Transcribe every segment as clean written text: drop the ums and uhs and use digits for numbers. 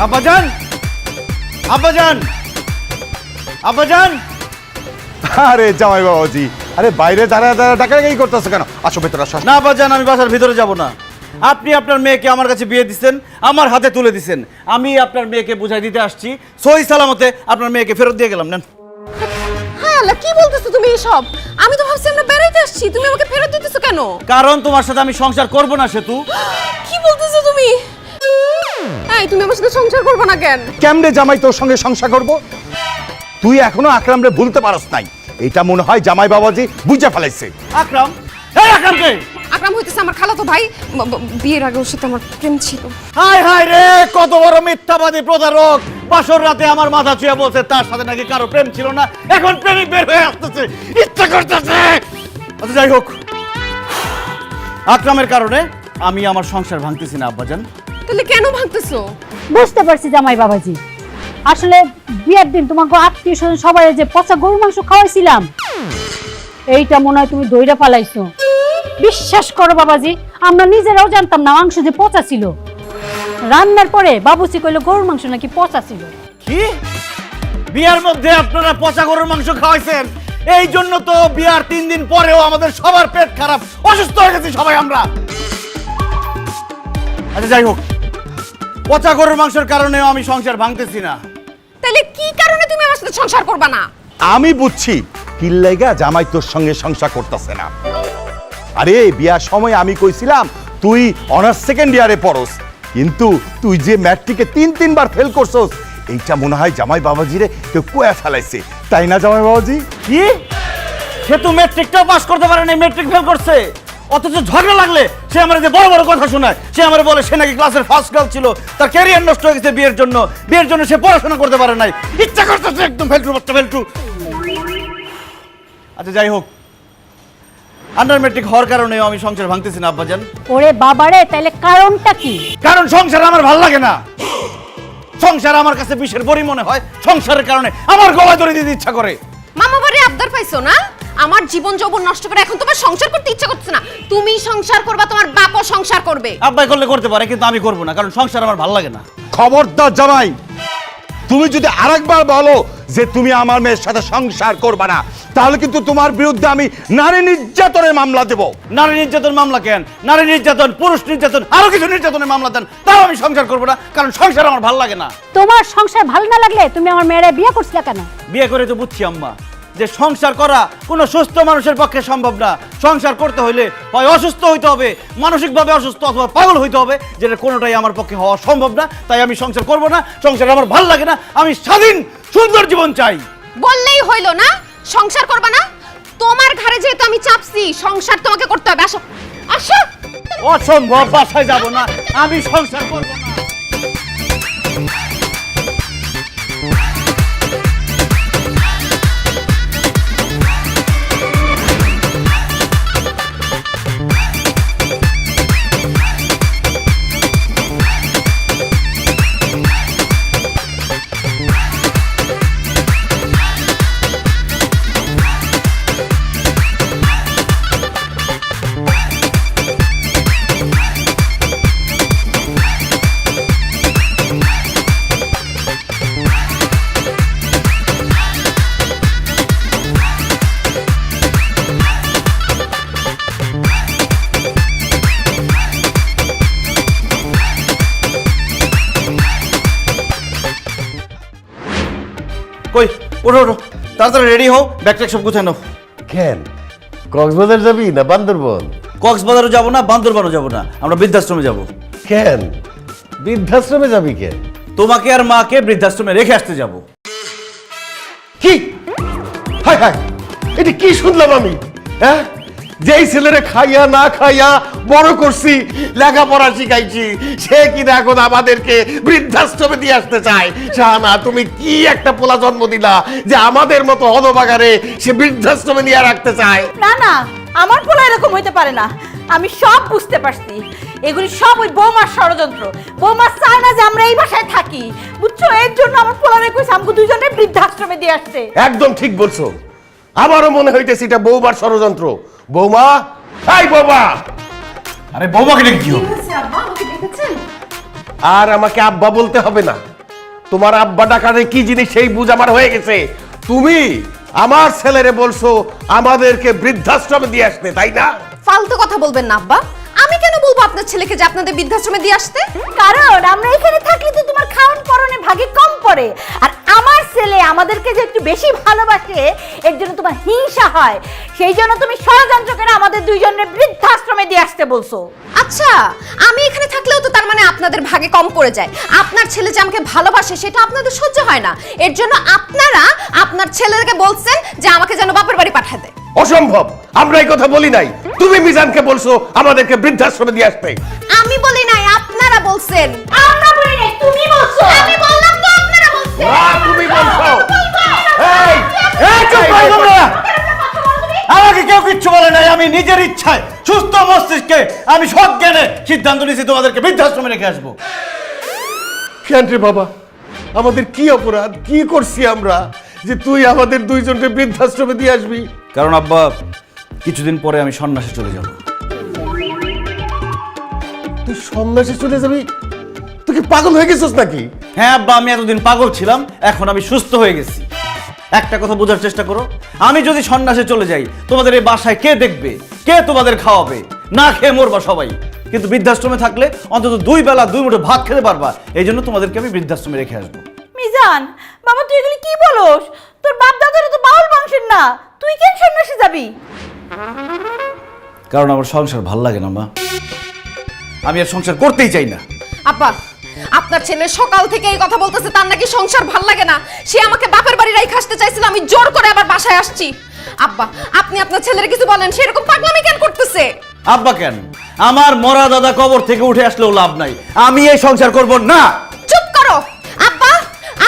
আব্বাজান, আব্বাজান, আব্বাজান। আরে জামাই বাবাজি, আরে বাইরে দাঁড়া দাঁড়া ডাকাডাকি করতেছ কেন? আসো ভেতরে আসো। না আব্বাজান, আমি বাসার ভিতরে যাব না। আপনি আপনার মেয়েকে আমার কাছে বিয়ে দিচ্ছেন, আমার হাতে তুলে দিচ্ছেন। আমি আপনার মেয়েকে বুঝাই দিতে আসছি, সহি সালামতে আপনার মেয়েকে ফেরত দিয়ে গেলাম। নেন। হ্যাঁ আল্লাহ, কি বলতেছো তুমি এসব? আমি তো ভাবছি আমরা বেড়াইতে আসছি, তুমি আমাকে ফেরত দিতেছো কেন? কারণ তোমার সাথে আমি সংসার করব না সেতু। কি বলতেছো তুমি? এই তুমি আমার সাথে সংসার করবে না কেন? কেমনে জামাই তোর সঙ্গে সংসার করব? তুই এখনো আকরামরে ভুলতে পারস নাই। এটা মনে হয় জামাই বাবাজি বুঝে ফেলাইছে। আকরাম, এই আকরামকে। আকরাম হইতেছে আমার খালাতো ভাই। বিয়ের আগে ওর সাথে আমার প্রেম ছিল। হায় হায় রে, কত বড় মিথ্যাবাদী প্রতারক! বাসর রাতে আমার মাথা ছুঁয়ে বলছে তার সাথে নাকি কারো প্রেম ছিল না, এখন প্রেমিক বের হয়ে আসতেছে, ইচ্ছা করতেছে। আচ্ছা যাই হোক, আকরামের কারণে আমি আমার সংসার ভাঙতেছি না আব্বাজান। তাহলে কেন ভাঙতেছো? বুঝতে পারছি জামাই বাবাজি, আসলে বিয়ের দিন তোমাকে আত্মীয় স্বজন সবাই যে পচা গরু মাংস খাওয়াইছিলাম, এইটা মনে হয় তুমি দইরা পালাইছো। বিশ্বাস করো বাবাজি, আমরা নিজেরাও জানতাম না মাংস যে পচা ছিল। রান্নার পরে বাবুসি কইলো গরুর মাংস নাকি পচা ছিল। কি বিয়ার মধ্যে আপনারা পচা গরুর মাংস খাওয়াইছেন? এই জন্য তো বিয়ার 3 দিন পরেও আমাদের সবার পেট খারাপ, অসুস্থ হয়ে গেছি সবাই আমরা। আচ্ছা যাই হোক, পচা গরুর মাংসের কারণেও আমি সংসার ভাঙতেছি না। তাহলে কি কারণে তুমি আমার সাথে সংসার করবে না? আমি বুঝছি কিল্লাইগা জামাই তোর সঙ্গে সংসার করতেছে না। আরে বিয়ার সময় আমি কইছিলাম তুই অনার্স সেকেন্ড ইয়ারে পড়স, কিন্তু তুই যে ম্যাট্রিকে 3 বার ফেল করছস, এইটা মনে হয় জামাই বাবাজিরে কেউ কোয়া ফেলাইছে, তাই না জামাই বাবাজি? কি সে তো ম্যাট্রিকটাও পাস করতে পারে না, ম্যাট্রিক ফেল করছে, অথচ ঝগড়া লাগলে সে আমার যে বড় বড় কথা শোনায়। সে আমার বলে সে নাকি ক্লাসের ফার্স্ট গার্ল ছিল, তার ক্যারিয়ার নষ্ট হয়ে গেছে বিয়ের জন্য, বিয়ের জন্য সে পড়াশোনা করতে পারে নাই, ইচ্ছা করতেছে একদম ফেলটু বাচ্চা ফেলটু। আচ্ছা যাই হোক, আন্ডার ম্যাট্রিক হওয়ার কারণেও আমি সংসার ভাঙতেছি না আব্বাজান। ওরে বাবারে, তাইলে কারণটা কি? কারণ সংসার আমার ভাল লাগে না। সংসার আমার কাছে বিষের বড়ি মনে হয়, সংসারের কারণে আমার গলায় ধরে দিতে ইচ্ছা করে। মামা বাড়ি আবদার পাইছো না? আমার জীবন যৌবন নষ্ট করে এখন তোমার সংসার করতে ইচ্ছা করছে না। তুমি সংসার করবা, তোমার বাপও সংসার করবে। আব্বাই করলে করতে পারে, কিন্তু আমি করবো না, কারণ সংসার আমার ভাল লাগে না। খবরদার জামাই, তুমি যদি আরেকবার বলো যে তুমি আমার মেয়ের সাথে সংসার করবে না, তাহলে কিন্তু তোমার বিরুদ্ধে আমি নারী নির্যাতনের মামলা দেব। নারী নির্যাতন মামলা কেন? নারী নির্যাতন, পুরুষ নির্যাতন, আরো কিছু নির্যাতনের মামলা দেন, তাও আমি সংসার করবো না, কারণ সংসার আমার ভাল লাগে না। তোমার সংসার ভালো না লাগলে তুমি আমার মেয়েরে বিয়ে করছিলা কেন? বিয়ে করে তো বুঝছি আম্মা যে সংসার করা কোনো সুস্থ মানুষের পক্ষে সম্ভব না। সংসার করতে হইলে হয় অসুস্থ হইতে হবে, মানসিকভাবে অসুস্থ, অথবা পাগল হইতে হবে, যেটা কোনোটাই আমার পক্ষে হওয়া সম্ভব না। তাই আমি সংসার করব না, সংসার আমার ভালো লাগে না, আমি স্বাধীন সুন্দর জীবন চাই। বললেই হইলো না সংসার করবা না? তোমার ঘরে যেহেতু আমি চাপছি, সংসার তোমাকে করতে হবে। আসো আসো। অসম্ভব, বাসায় যাব না, আমি সংসার করব না। কই ওঠো ওঠো, তাড়াতাড়ি রেডি হও, ব্যাগটা সব গুছাই নাও। কেন কক্সবাজার যাবি না বান্দরবন? কক্সবাজারও যাব না, বান্দরবানও যাব না, আমরা বৃদ্ধাশ্রমে যাব। কেন বৃদ্ধাশ্রমে যাবি কেন? তোমাকে আর মাকে বৃদ্ধাশ্রমে রেখে আসতে যাব। কি হায় হায়, এটা কি শুনলাম আমি? হ্যাঁ, যেই ছেলেরে খাইয়া না খাইয়া বড় করছি, লেখাপড়া শিখাইছি, সে কিনা এখন আমাদেরকে বৃদ্ধাশ্রমে দিয়ে আসতে চায়। শাহানা, তুমি কি একটা পোলা জন্ম দিলা যে আমাদের মতো হতভাগারে সে বৃদ্ধাশ্রমে নিয়ে রাখতে চায়? না না, আমার পোলা এরকম হইতে পারে না। আমি সব বুঝতে পারছি, এগুলি সব ওই বৌমার ষড়যন্ত্র। বৌমা চায় না যে আমরা এই বাসায় থাকি, বুঝছো? এর জন্য আমার পোলারে কইছে আমাকে দুইজনে বৃদ্ধাশ্রমে দিয়ে আসছে। একদম ঠিক বলছো, আমারও মনে হইতেছে এটা বৌমার ষড়যন্ত্র। বৌমা, হাই বৌমা। আরে বৌমাকে ডেকে কি হবে? আর আমাকে আব্বা বলতে হবে না। তোমার আব্বা ডাকারে কি জিনিস সেই বুঝ আমার হয়ে গেছে। তুমি আমার ছেলেরে বলছো আমাদেরকে বৃদ্ধাশ্রমে দিয়ে আসতে, তাই না? ফালতু কথা বলবেন না আব্বা। আমি কেন বলবো আপনার ছেলেকে যে আপনাদের বৃদ্ধাশ্রমে দিয়ে আসতে? কারণ আমরা এখানে থাকলে তো তোমার খাওয়ান পরনে ভাগে কম পড়ে, আর আমার ছেলে আমাদেরকে যে একটু বেশি ভালোবাসে এর জন্য তোমার হিংসা হয়, সেই জন্য তুমি ষড়যন্ত্র করে আমাদের দুইজনের বৃদ্ধাশ্রমে দিয়ে আসতে বলছো। আচ্ছা, আমি এখানে থাকলেও তো তার মানে আপনাদের ভাগে কম পড়ে যায়। আপনার ছেলে যে আমাকে ভালোবাসে সেটা আপনাদের সহ্য হয় না, এর জন্য আপনারা আপনার ছেলেকে বলছেন যে আমাকে যেন বাপের বাড়ি পাঠায় দেয়। অসম্ভব, আমরা এই কথা বলি নাই। তুমি মিজানকে বলছো আমাদেরকে বৃদ্ধাশ্রমে দিয়ে আসতে। আমি বলি নাই, আপনারা বলছেন। আমরা বলি নাই, তুমি বলছো। আমি বললাম তো আপনারা বলছেন। তুমি বলছো। এই এই চুপ করো তোমরা। আমাকে কেউ কিচ্ছু বলে নাই, আমি নিজের ইচ্ছায় সুস্থ মস্তিষ্কে আমি সজ্ঞানে সিদ্ধান্ত নিয়েছি তোমাদেরকে বৃদ্ধাশ্রমে রেখে আসবো। কেন রে বাবা, আমাদের কি অপরাধ, কি করছি আমরা যে তুই আমাদের দুইজনকে বৃদ্ধাশ্রমে দিয়ে আসবি? কারণ আব্বা, কিছুদিন পরে আমি সন্ন্যাসে চলে যাব। তুই সন্ন্যাসে চলে যাবি? তুই কি পাগল হয়ে গেছিস নাকি? হ্যাঁ আব্বা, আমি এতদিন পাগল ছিলাম, এখন আমি সুস্থ হয়ে গেছি। একটা কথা বোঝার চেষ্টা করো, আমি যদি সন্ন্যাসে চলে যাই তোমাদের এই বাসায় কে দেখবে, কে তোমাদের খাওয়াবে? না খেয়ে মরবা সবাই। কিন্তু বৃদ্ধাশ্রমে থাকলে অন্তত 2 বেলা 2 মুঠো ভাত খেতে পারবা, এই জন্য তোমাদেরকে আমি বৃদ্ধাশ্রমে রেখে আসবো। মিজান বাবা, তুই এগুলি কি বলস? তোর বাপ দাদারা তো বাউল বংশের না, তুই কেন সন্ন্যাসে যাবি? কারণ আমার সংসার ভাল লাগে না মা, আমি আর সংসার করতেই চাই না। আব্বা, আপনার ছেলে সকাল থেকে এই কথা বলতেছে তার নাকি সংসার ভাল লাগে না। সে আমাকে বাপের বাড়ি রাইখে আসতে চাইছিল, আমি জোর করে আবার বাসায় আসছি। আব্বা, আপনি আপনার ছেলের কিছু বলেন, সে এরকম পাগলামি কেন করতেছে? আব্বা কেন? আমার মরা দাদা কবর থেকে উঠে আসলেও লাভ নাই, আমি এই সংসার করব না। চুপ করো আব্বা,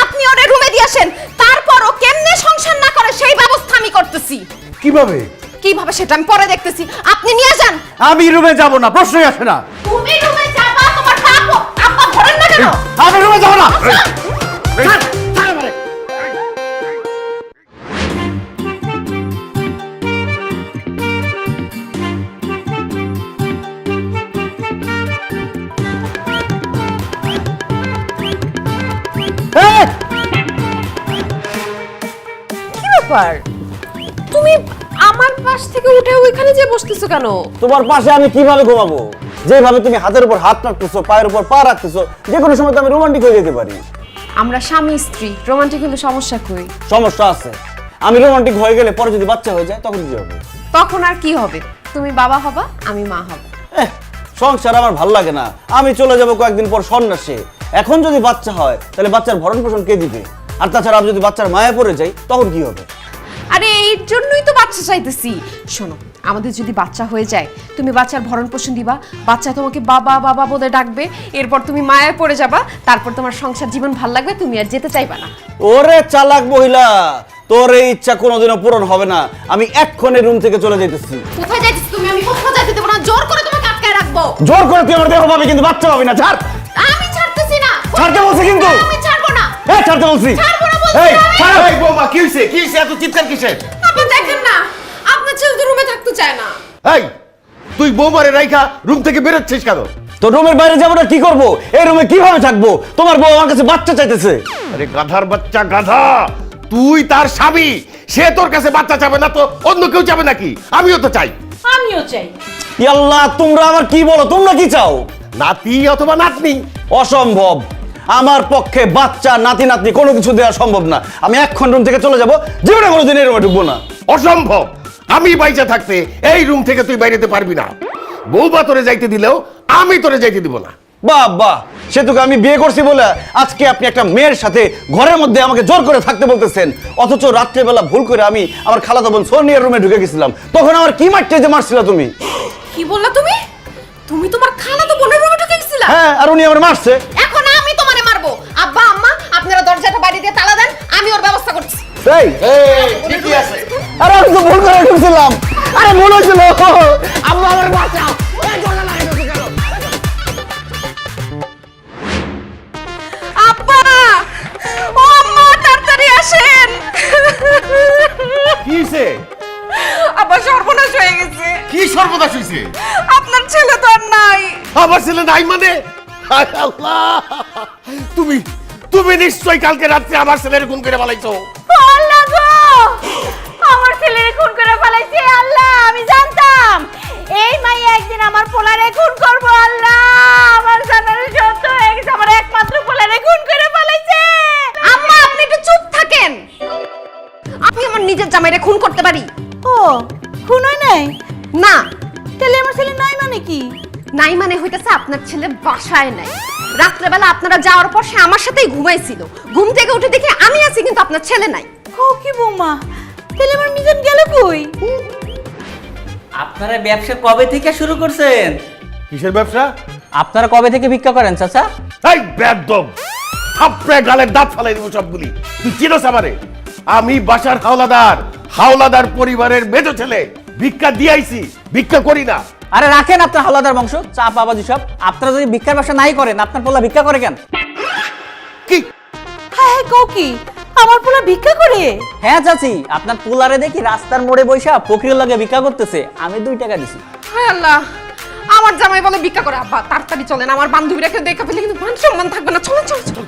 আপনি ওরে রুমে দিয়ে আসেন, তারপরও কেমনে সংসার না করে সেই ব্যবস্থা আমি করতেছি। কিভাবে? কিভাবে সেটা আমি পরে দেখতেছি, আপনি নিয়ে যান। আমি রুমে যাব না, প্রশ্নই আসে না। তুমি রুমে যাবা, তোমার বাপও আব্বা ধরেন না কেন? আমি রুমে যাব না। কি ব্যাপার, তুমি আমার পাশ থেকে উঠে ওইখানে যে বসতেছো কেন? তোমার পাশে আমি কিভাবে ঘুমাবো? যেভাবে তুমি হাতের উপর হাত রাখতেছো, পায়ের উপর পা রাখতেছো, যে কোনো সময় তো আমি রোমান্টিক হয়ে যেতে পারি। আমরা স্বামী স্ত্রী, রোমান্টিক হলে সমস্যা কই? সমস্যা আছে, আমি রোমান্টিক হয়ে গেলে পরে যদি বাচ্চা হয়ে যায় তখন কি হবে? তখন আর কি হবে? তুমি বাবা হবা, আমি মা হব। সংসার আমার ভাল লাগে না, আমি চলে যাব কয়েকদিন পর সন্ন্যাসে। এখন যদি বাচ্চা হয় তাহলে বাচ্চার ভরণ পোষণ কে দিবে? আর তাছাড়া আমি যদি বাচ্চার মায়া পড়ে যাই তখন কি হবে? আরে এই জন্যই তো বাচ্চা চাইতেছি। শোনো, আমাদের যদি বাচ্চা হয়ে যায়, তুমি বাচ্চার ভরণ পোষণ দিবা, বাচ্চা তোমাকে বাবা বাবা বলে ডাকবে, এরপর তুমি মায়ায় পড়ে যাবা, তারপর তোমার সংসার জীবন ভাল লাগবে, তুমি আর যেতে চাইবা না। ওরে চালাক মহিলা, তোর এই ইচ্ছা কোনোদিনও পূরণ হবে না। আমি এক্ষুনি রুম থেকে চলে যাইতেছি। কোথায় যাইতেছ তুমি? আমি কোথাও যাইতে দেব না, জোর করে তোমাকে আটকায় রাখবো। জোর করে তুই আমার দেহ পাবি কিন্তু বাচ্চা পাবি না। ছাড়, আমি ছাড়তেছি না। ছাড়তে বলছি কিন্তু। আমি ছাড়বো না। ছাড়তে বলছি। ছাড়বো না বলছি। এই ছাড়। এই বৌমা, কি হইছে? কি হইছে? এত চিৎকার কিসের? আপনি দেখেন না, আপনার ছেলে তো রুমে থাকতে চায় না। এই, তুই বৌমারে রাইখা রুম থেকে বেরোচ্ছিস কেন? তো রুমের বাইরে যাবো না, কি করবো? এই রুমে কিভাবে থাকবো? তোমার বউ আমার কাছে বাচ্চা চাইতেছে। আরে গাধার বাচ্চা গাধা, তুই তার স্বামী, সে তোর কাছে বাচ্চা চাবে না তো অন্য কেউ চাবে নাকি? আমিও তো চাই। আমিও চাই। আল্লাহ, তোমরা আবার কি বলো? তোমরা কি চাও? নাতি অথবা নাতনি? অসম্ভব, আমার পক্ষে বাচ্চা নাতি নাতনি কোনো কিছু দেওয়া সম্ভব না। আমি এক্ষণ রুম থেকে চলে যাবো, জীবনে কোনোদিন এই রুমে ঢুকবো না। অসম্ভব, আমি বাইচা থাকতে এই রুম থেকে তুই বাইরেতে পারবি না। বৌমা তোরে যাইতে দিলেও আমি তোরে যাইতে দিব না। বাহ বাহ, সেতুকে আমি বিয়ে করছি বলে আজকে আপনি একটা মেয়ের সাথে ঘরের মধ্যে আমাকে জোর করে থাকতে বলতেছেন, অথচ রাত্রেবেলা ভুল করে আমি আমার খালাতো বোন সোনিয়ার রুমে ঢুকে গেছিলাম, তখন আমার কি মারতে যে মারছিল তুমি? কি বললা তুমি? তুমি তোমার খালাতো বোনের রুমে ঢুকে গেছিলা? হ্যাঁ, আর উনি আমার মারছে। এখন আমি তোমারে মারবো। আব্বা আম্মা, আপনারা দরজাটা বাইরে দিয়ে তালা দেন, আমি ওর ব্যবস্থা করছি। এই, ঠিকই আছে। আরে আমি তো ভুল করে ঢুকছিলাম। আরে ভুল হয়েছিল। আম্মা আমার বাঁচাও। আব্বা, ও আম্মা, তাড়াতাড়ি আসেন। কি হইছে? আব্বা, সর্বনাশ হয়ে গেছে। কি সর্বনাশ হইছে? আপনার ছেলে তো আর নাই। আমার ছেলে নাই মানে? হায় আল্লাহ, তুমি তুমি নিশ্চয়ই কালকে রাত্রে আমার ছেলের খুন করে ফেলাইছো। আল্লাহ গো, আমার ছেলের খুন করে ফেলাইছে। আল্লাহ, আমি জানতাম এই মাইয়া একদিন আমার পোলারে খুন করবো। আল্লাহ, আমার জানার সত্য হয়ে গেছে, আমার একমাত্র পোলারে খুন করে ফেলাইছে। আম্মা, আপনি একটু চুপ থাকেন। আমি আমার নিজের জামাইরে খুন করতে পারি? ও, খুন হয় নাই? না। তাহলে আমার ছেলে নাই মানে কি? নাই মানে হইতেছে আপনার ছেলে বাসায় নাই। রাত্রেবেলা আপনারা যাওয়ার পর সে আমার সাথেই ঘুমাইছিল। ঘুম থেকে উঠে দেখে আমি আছি, কিন্তু আপনার ছেলে নাই। ও কি বৌমা, তাহলে আমার মিজান গেল কই? আপনারা ব্যবসা কবে থেকে শুরু করছেন? কিসের ব্যবসা? আপনারা কবে থেকে ভিক্ষা করেন চাচা? এই বেদম, থাপড়ে গালের দাঁত ফালাই দিব সবগুলি। তুই চিনোস আমারে? আমি বাসার হাওলাদার, হাওলাদার পরিবারের মেজ ছেলে। ভিক্ষা দিয়াইছি, ভিক্ষা করি না। আরে রাখেন আপনার হাওলাদার বংশ, চা বাবাজি সব। আপনারা যদি ভিক্ষার ব্যবসা নাই করেন, আপনার পোলা ভিক্ষা করে কেন? কি? হ্যাঁ কও কি, আমার পোলা ভিক্ষা করে? হ্যাঁ চাচি, আপনার পোলারে দেখি রাস্তার মোড়ে বৈশা ফকিরের লগে ভিক্ষা করতেছে। আমি 2 টাকা দিছি। হায় আল্লাহ, আমার জামাই বলে ভিক্ষা করে। আব্বা তাড়াতাড়ি চলেন, আমার বান্ধবীরা কেউ দেখা পেলে কিন্তু মান সম্মান থাকবে না। চলেন চলেন চলেন।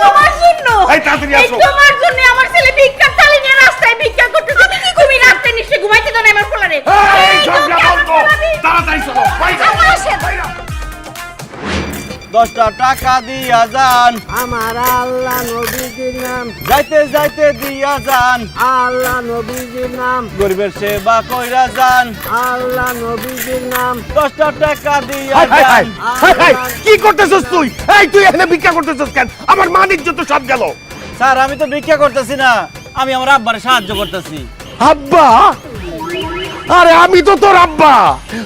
তোমার জন্য, এই তাড়াতাড়ি এই আসো। তোমার জন্য আমার ছেলে ভিক্ষার থালি নিয়ে রাস্তায় ভিক্ষা করতেছে। তুমি রাতে নিশ্চয়ই ঘুমাইতে দাও না আমার পোলারে। এই ঝগড়া বন্ধ, তাড়াতাড়ি চলো, বাইরে। 10টা টাকা দিয়া যান, আমার আল্লাহ নবীজির নাম, যাইতে যাইতে দিয়া যান, আল্লাহ নবীজির নাম, গরিবের সেবা কইরা যান, আল্লাহ নবীজির নাম। 10টা টাকা দিয়া হাই, হাই, হাই, যান। হাই, হাই, কি করতেছস তুই? এই তুই এখানে ভিক্ষা করতেছস কেন? আমার মান ইজ্জত তো সব গেল। স্যার, আমি তো ভিক্ষা করতেছি না, আমি আমার আব্বারে সাহায্য করতেছি। আব্বা? আরে আমি তো তোর আব্বা,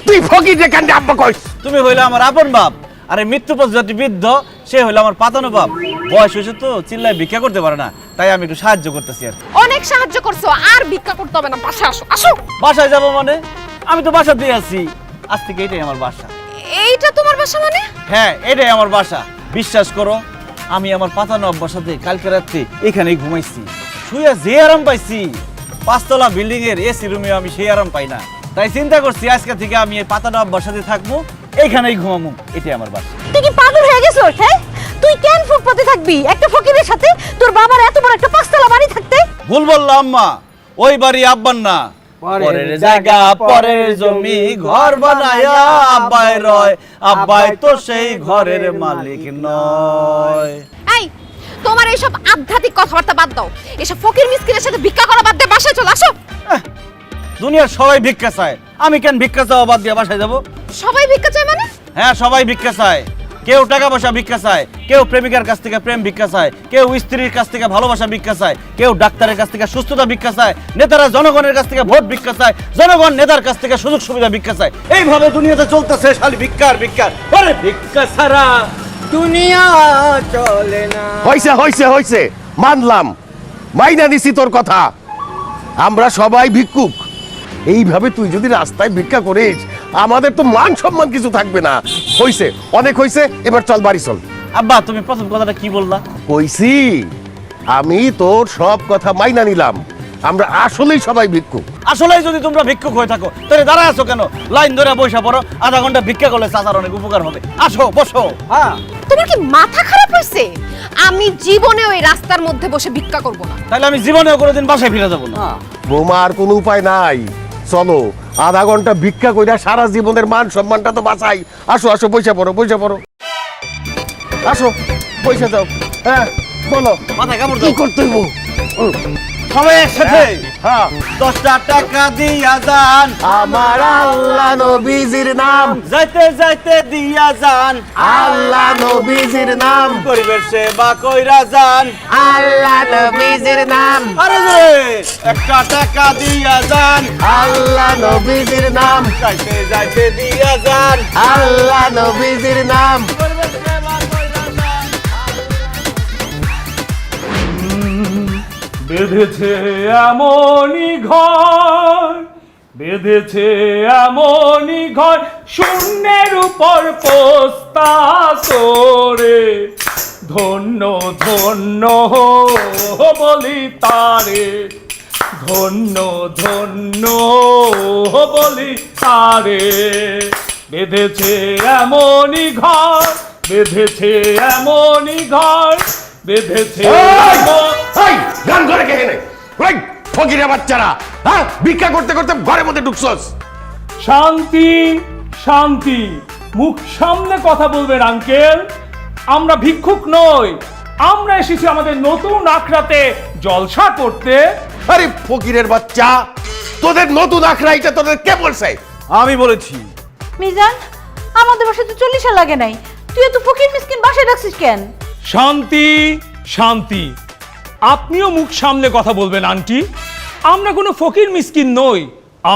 তুই ফকিরে কেন আব্বা কইস? তুমি হইলে আমার আপন বাপ, আরে মৃত্যু পথযাত্রী বৃদ্ধ সে হইলো আমার পাতানো বাপ। বয়স হয়েছে তো, চিল্লায় ভিক্ষা করতে পারে না, তাই আমি একটু সাহায্য করতেছি। আর অনেক সাহায্য করছো, আর ভিক্ষা করতে হবে না। বাসায় আসো আসো। বাসায় যাব মানে? আমি তো বাসা দিয়ে আছি, আজ থেকে এটাই আমার বাসা। এইটা তোমার বাসা মানে? হ্যাঁ, এটাই আমার বাসা। বিশ্বাস করো, আমি আমার পাতানো আব্বার সাথে কালকে রাত্রে এখানেই ঘুমাইছি। শুয়ে যে আরাম পাইছি, 5তলা বিল্ডিং এর এসি রুমে আমি সেই আরাম পাই না। তাই চিন্তা করছি আজকে থেকে আমি এই পাতানো আব্বার সাথে থাকবো, এইখানেই ঘুমাবো। এটাই আমার বাসা। তুই কি পাগল হয়ে গেছিস? হ্যাঁ, তুই কেন ফুটপাতে থাকবি একটা ফকিরের সাথে? তোর বাবার এত বড় একটা 5তলা বাড়ি থাকতে? ভুল বললাম আম্মা, ওই বাড়ি আব্বার না। পরের জায়গা পরের জমি ঘর বানায়া আব্বাই রয়, আব্বাই তো সেই ঘরের মালিক নয়। এই, তোমার এইসব আধ্যাত্মিক কথাবার্তা বাদ দাও। এসব ফকির মিসকিনের সাথে ভিক্ষা করা বাদ দিয়ে বাসায় চলে আসো। দুনিয়ার সবাই ভিক্ষা চায়, আমি কেন ভিক্ষা চাওয়া বাদ দিয়ে বাসায় যাব? সবাই ভিক্ষা চায় মানে? হ্যাঁ, সবাই ভিক্ষা চায়। কেউ টাকা পয়সা ভিক্ষা চায়, কেউ প্রেমিকার কাছ থেকে প্রেম ভিক্ষা চায়, কেউ স্ত্রীর কাছ থেকে ভালোবাসা ভিক্ষা চায়, কেউ ডাক্তারের কাছ থেকে সুস্থতা ভিক্ষা চায়, নেতারা জনগণের কাছ থেকে ভোট ভিক্ষা চায়, জনগণ নেতার কাছ থেকে সুযোগ সুবিধা ভিক্ষা চায়। এইভাবে দুনিয়াতে চলতেছে খালি ভিক্ষার ভিক্ষার। আরে ভিক্ষা ছাড়া দুনিয়া চলে না। হইছে হইছে হইছে, মানলাম, মাইনা নিছি তোর কথা। আমরা সবাই ভিক্ষুক। এইভাবে তুই যদি রাস্তায় ভিক্ষা করিস, আমাদের তো মান সম্মান কিছু থাকবে না। হইছে, অনেক হইছে, এবার চল বাড়ি চল। আব্বা, তুমি প্রথম কথাটা কি বললা? কইছি আমি তোর সব কথা মাইনা নিলাম। আমরা আসলেই সবাই ভিক্ষুক। আসলে যদি তোমরা ভিক্ষুক হয়ে থাকো, তাহলে দাঁড়ায় আছো কেন? লাইন ধরে বসে পড়ো, আধা ঘন্টা ভিক্ষা করলে চাচার অনেক উপকার হবে। আসো, বসো। হ্যাঁ, তোমার কি মাথা খারাপ হয়েছে? আমি জীবনে ওই রাস্তার মধ্যে বসে ভিক্ষা করব না। তাহলে আমি জীবনেও কোনোদিন বাসায় ফিরে যাবো না। বৌমা, আর কোনো উপায় নাই, চলো আধা ঘন্টা ভিক্ষা কইরা সারা জীবনের মান সম্মানটা তো বাঁচাই। আসো আসো, পয়সা পড়ো, পয়সা পড়ো, আসো পয়সা দাও। হ্যাঁ বলো, মাথায় কামড় কি দাও। করতে হইব? সবাই একসাথে হ্যাঁ, 10টা টাকা দিয়া যান, আমার আল্লাহ নবীজির নাম, যাইতে যাইতে দিয়া যান, আল্লাহ নবীজির নাম, গরিবের সেবা কইরা যান, আল্লাহ নবীজির নাম, আরে রে 1টা টাকা দিয়া যান, আল্লাহ নবীজির নাম, যাইতে যাইতে দিয়া যান, আল্লাহ নবীজির নাম। গরিবের সেবা কইরা যান। বেঁধেছে এমনই ঘর, বেঁধেছে এমনই ঘর, শূন্যের উপর পোস্তা করে, ধন্য ধন্য বলি তারে, ধন্য ধন্য বলি তারে। বেঁধেছে এমনই ঘর, বেঁধেছে এমনই ঘর, বেঁধেছে এই গান করে কে এনে ওই ফকিরের বাচ্চারা, হ্যাঁ ভিক্ষা করতে করতে ঘরের মধ্যে ঢুকছস। শান্তি শান্তি, মুখ সামনে কথা বলবেন আঙ্কেল। আমরা ভিক্ষুক নই, আমরা এসেছি আমাদের নতুন আখড়াতে জলসা করতে। আরে ফকিরের বাচ্চা, তোদের নতুন আখড়া এটা তোদের কে বলছে? আমি বলেছি। মিজান, আমাদের বাসায় তো 40 লাগে নাই, তুই এত ফকির মিসকিন বাসায় রাখছিস কেন? শান্তি শান্তি, আপনিও মুখ সামনে কথা বলবেন আন্টি। আমরা কোনো ফকির মিসকিন নই,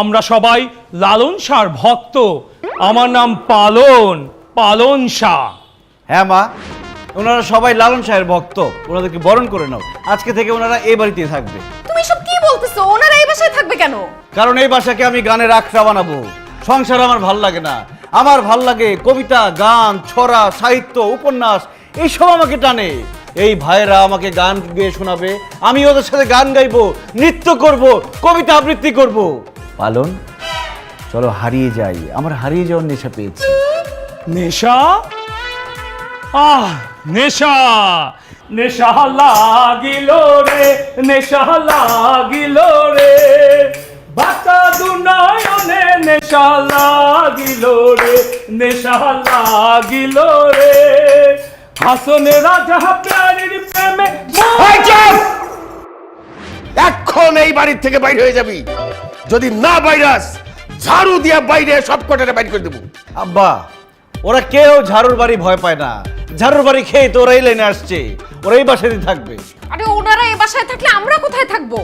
আমরা সবাই লালন শাহর ভক্ত। আমার নাম পালন, পালন শাহ। হ্যাঁ মা, ওনারা সবাই লালন শাহের ভক্ত, ওনাদেরকে বরণ করে নাও। আজকে থেকে ওনারা এই বাড়িতেই থাকবে। তুমি সব কি বলতেছো? ওনারা এই বাসায় থাকবে কেন? কারণ এই বাসাকে আমি গানের আখড়া বানাবো। সংসার আমার ভাল লাগে না, আমার ভাল লাগে কবিতা, গান, ছড়া, সাহিত্য, উপন্যাস, এইসব আমাকে টানে। এই ভাইয়েরা আমাকে গান গেয়ে শোনাবে, আমি ওদের সাথে গান গাইবো, নৃত্য করব, কবিতা আবৃত্তি করব। পালন, চলো হারিয়ে যাই, আমার হারিয়ে যাওয়ার নেশা পেয়েছি। নেশা? আহ, নেশা নেশা লাগিল রে, নেশা লাগিল রে, বাতা দুনয়নে নেশা লাগিল রে, নেশা লাগিল রে, হাসনে রাজা প্রাণীর প্রেমে। এই চুপ! এখন এই বাড়ির থেকে বাইরে হয়ে যাবি, যদি না বাইরাস ঝাড়ু দিয়া বাইরে সব কটারে বাইর করে দেবো। আব্বা, ওরা কেউ ঝাড়ুর বাড়ি ভয় পায় না, ঝাড়ুর বাড়ি খেয়ে তো ওরাই লাইনে আসছে, ওরা এই বাসাতেই থাকবে। আরে ওনারা এই বাসায় থাকলে আমরা কোথায় থাকবো?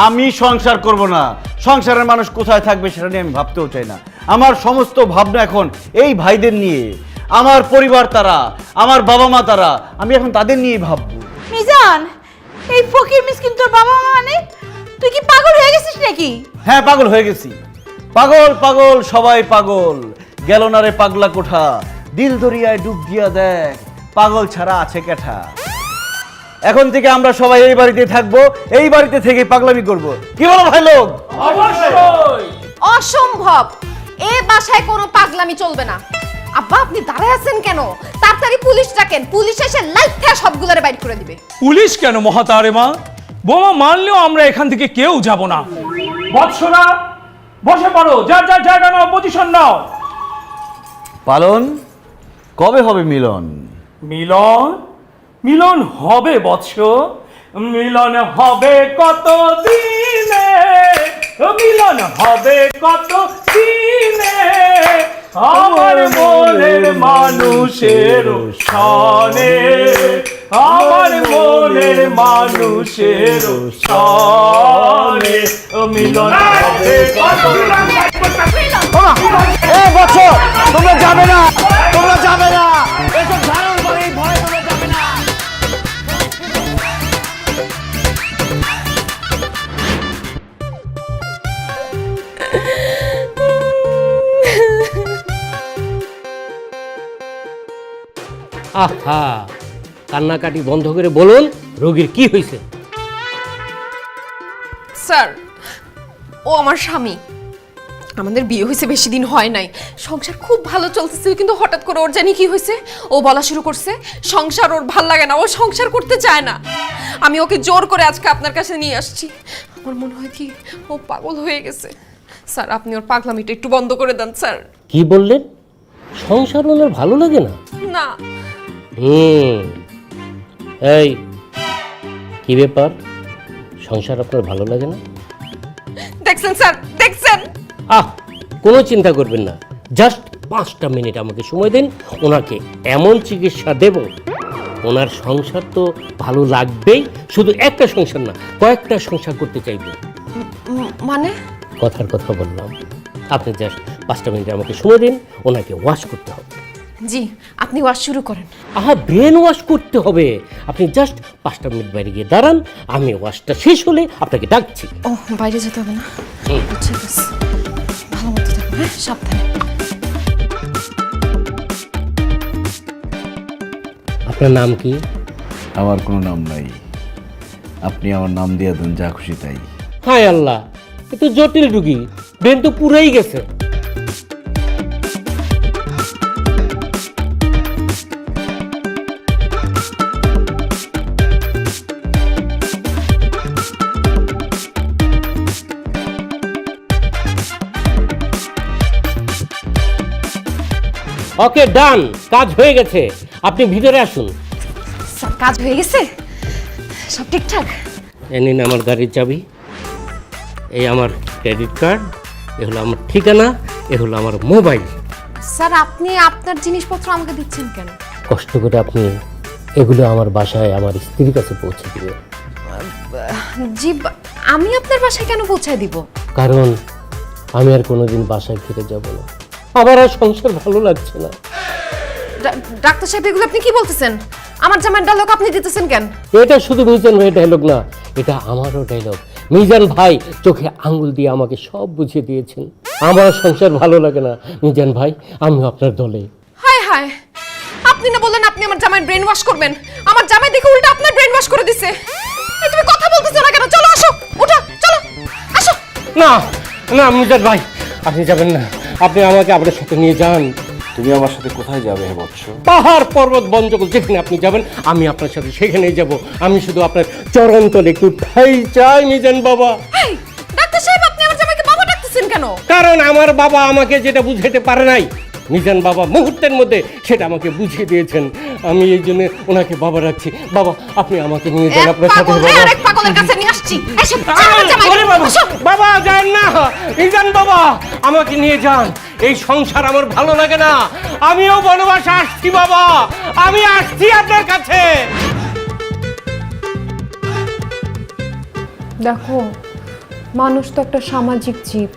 আমি সংসার করব না, সংসারের মানুষ কোথায় থাকবে সেটা নিয়ে আমি ভাবতেও চাই না। আমার সমস্ত ভাবনা এখন এই ভাইদের নিয়ে, আমার পরিবার তারা, আমার বাবা মা তারা, আমি এখন তাদের নিয়েই ভাববো। মিজান, এই ফকির মিসকিন তোর বাবা মা মানে? তুই কি পাগল হয়ে গেছিস নাকি? হ্যাঁ, পাগল হয়ে গেছি। পাগল পাগল সবাই পাগল, গেল না রে পাগলা কোঠা, দিল দরিয়ায় ডুব দিয়া দেখ, পাগল ছাড়া আছে কেঠা। এখন থেকে আমরা সবাই এই বাড়িতে থাকবো, এই বাড়িতে থেকে পাগলামি করব। কি বলো ভাই লোক? অবশ্যই। অসম্ভব, এ বাসায় কোনো পাগলামি চলবে না। আব্বা, আপনি দাঁড়ায় আছেন কেন? তাড়াতাড়ি পুলিশ ডাকেন, পুলিশ এসে লাইট থেকে সবগুলোরে বাইর করে দিবে। পুলিশ কেন মহাতারে মা? বোমা মারলেও আমরা এখান থেকে কেউ যাব না। বৎসরা, বসে পড়ো, যার যার জায়গা নাও, পজিশন নাও। পালন, কবে হবে মিলন? মিলন? মিলন হবে বৎস, মিলন হবে কত দিনে, মিলন হবে কত দিনে, আমার মনের মানুষের সনে, আমার মনের মানুষের সনে, মিলন হবে কত দিনে। তোমরা যাবে না, তোমরা যাবে না, এসব ঝাড়ুর বাড়ি ভয় তোমরা যাবে না। আহা, কান্নাকাটি বন্ধ করে বলুন রোগীর কি হয়েছে? স্যার, ও আমার স্বামী। আমাদের বিয়ে হয়েছে বেশি দিন হয় নাই, সংসার খুব ভালো চলতেছিল, কিন্তু হঠাৎ করে ওর জানি কি হয়েছে, ও বলা শুরু করছে সংসার ওর ভাল লাগে না, ও সংসার করতে চায় না। আমি ওকে জোর করে আজকে আপনার কাছে নিয়ে আসছি। আমার মনে হয় কি ও পাগল হয়ে গেছে। স্যার, আপনি ওর পাগলামিটা একটু বন্ধ করে দেন স্যার। কি বললেন? সংসার ওনার ভালো লাগে না? না। এই কি ব্যাপার, সংসার আপনার ভালো লাগে না? দেখছেন স্যার, দেখছেন? কোনো চিন্তা করবেন না, জাস্ট 5টা মিনিট আমাকে সময় দিন, ওনাকে এমন চিকিৎসা দেব ওনার সংসার তো ভালো লাগবেই। শুধু একটা সংসার না, কয়েকটা সংসার করতে চাইবে। মানে? কথার কথা বললাম, আপনি জাস্ট 5টা মিনিট আমাকে সময় দিন, ওনাকে ওয়াশ করতে হবে। জি, আপনি ওয়াশ শুরু করেন। ব্রেন ওয়াশ করতে হবে। আপনি জাস্ট 5টা মিনিট বাইরে গিয়ে দাঁড়ান, আমি ওয়াশটা শেষ হলে আপনাকে ডাকছি। ও, বাইরে যেতে হবে না? ঠিক আছে, ভালো মতো থাকবেন, হ্যাঁ, সাবধানে। আপনার নাম কি? আমার কোনো নাম নাই, আপনি আমার নাম দিয়ে দেন, যা খুশি তাই। হায় আল্লাহ, এ তো জটিল রুগী, ব্রেন তো পুরাই গেছে। ওকে ডান, কাজ হয়ে গেছে। আপনি ভিতরে আসুন। স্যার কাজ হয়ে গেছে, সব ঠিকঠাক? এ নিন আমার গাড়ির চাবি, এই আমার ক্রেডিট কার্ড, এ হলো আমার ঠিকানা, এ হলো আমার মোবাইল। স্যার আপনি আপনার জিনিসপত্র আমাকে দিচ্ছেন কেন? কষ্ট করে আপনি এগুলো আমার বাসায় আমার স্ত্রীর কাছে পৌঁছে দিবেন। জি, আমি আপনার বাসায় কেন পৌঁছায় দিব? কারণ আমি আর কোনোদিন বাসায় ফিরে যাব না, আমার আর সংসার ভালো লাগছে না। ডাক্তার সাহেব এগুলো আপনি কি বলতেছেন? আমার জামাইয়ের ডায়লগ আপনি দিতেছেন কেন? এটা শুধু মিজান ভাইয়ের ডায়লগ না, এটা আমারও ডায়লগ। মিজান ভাই চোখে আঙ্গুল দিয়ে আমাকে সব বুঝিয়ে দিয়েছেন। আমার সংসার ভালো লাগে না মিজান ভাই, আমি আপনার দলে। হায় হায়, আপনি না বললেন আপনি আমার জামাইয়ের ব্রেন ওয়াশ করবেন, আমার জামাই দেখে উল্টা আপনার ব্রেন ওয়াশ করে দিছে। এই তুমি কথা বলতেছো না কেন? চলো আসো, ওঠো, চলো আসো। না না মিজান ভাই, আপনি যাবেন না, আপনি আমাকে আপনার সাথে নিয়ে যান। তুমি আমার সাথে কোথায় যাবে হে বৎস? পাহাড় পর্বত বন জঙ্গল যেখানে আপনি যাবেন আমি আপনার সাথে সেখানেই যাব। আমি শুধু আপনার চরণ তলে একটু ঠাই চাই মিজান বাবা। এই ডাক্তার সাহেব আপনি আমার জামাইকে বাবা ডাকতেছেন কেন? কারণ আমার বাবা আমাকে যেটা বুঝাতে পারে নাই, মিজান বাবা মুহূর্তের মধ্যে সেটা আমাকে বুঝিয়ে দিয়েছেন। আমি এই জন্য ওনাকে বাবা রাখছি। বাবা আপনি আমাকে নিয়ে যান আপনার সাথে। আরেক পাগলের কাছে নিয়ে আসছি। এসো, আমার জামাই, ওরে বাবা, আসো। বাবা যান না, মিজান বাবা আমাকে নিয়ে যান। এই সংসার আমার ভালো লাগে না, আমিও বনবাসে আসছি বাবা, আমি আসছি আপনার কাছে। দেখো, মানুষ তো একটা সামাজিক জীব,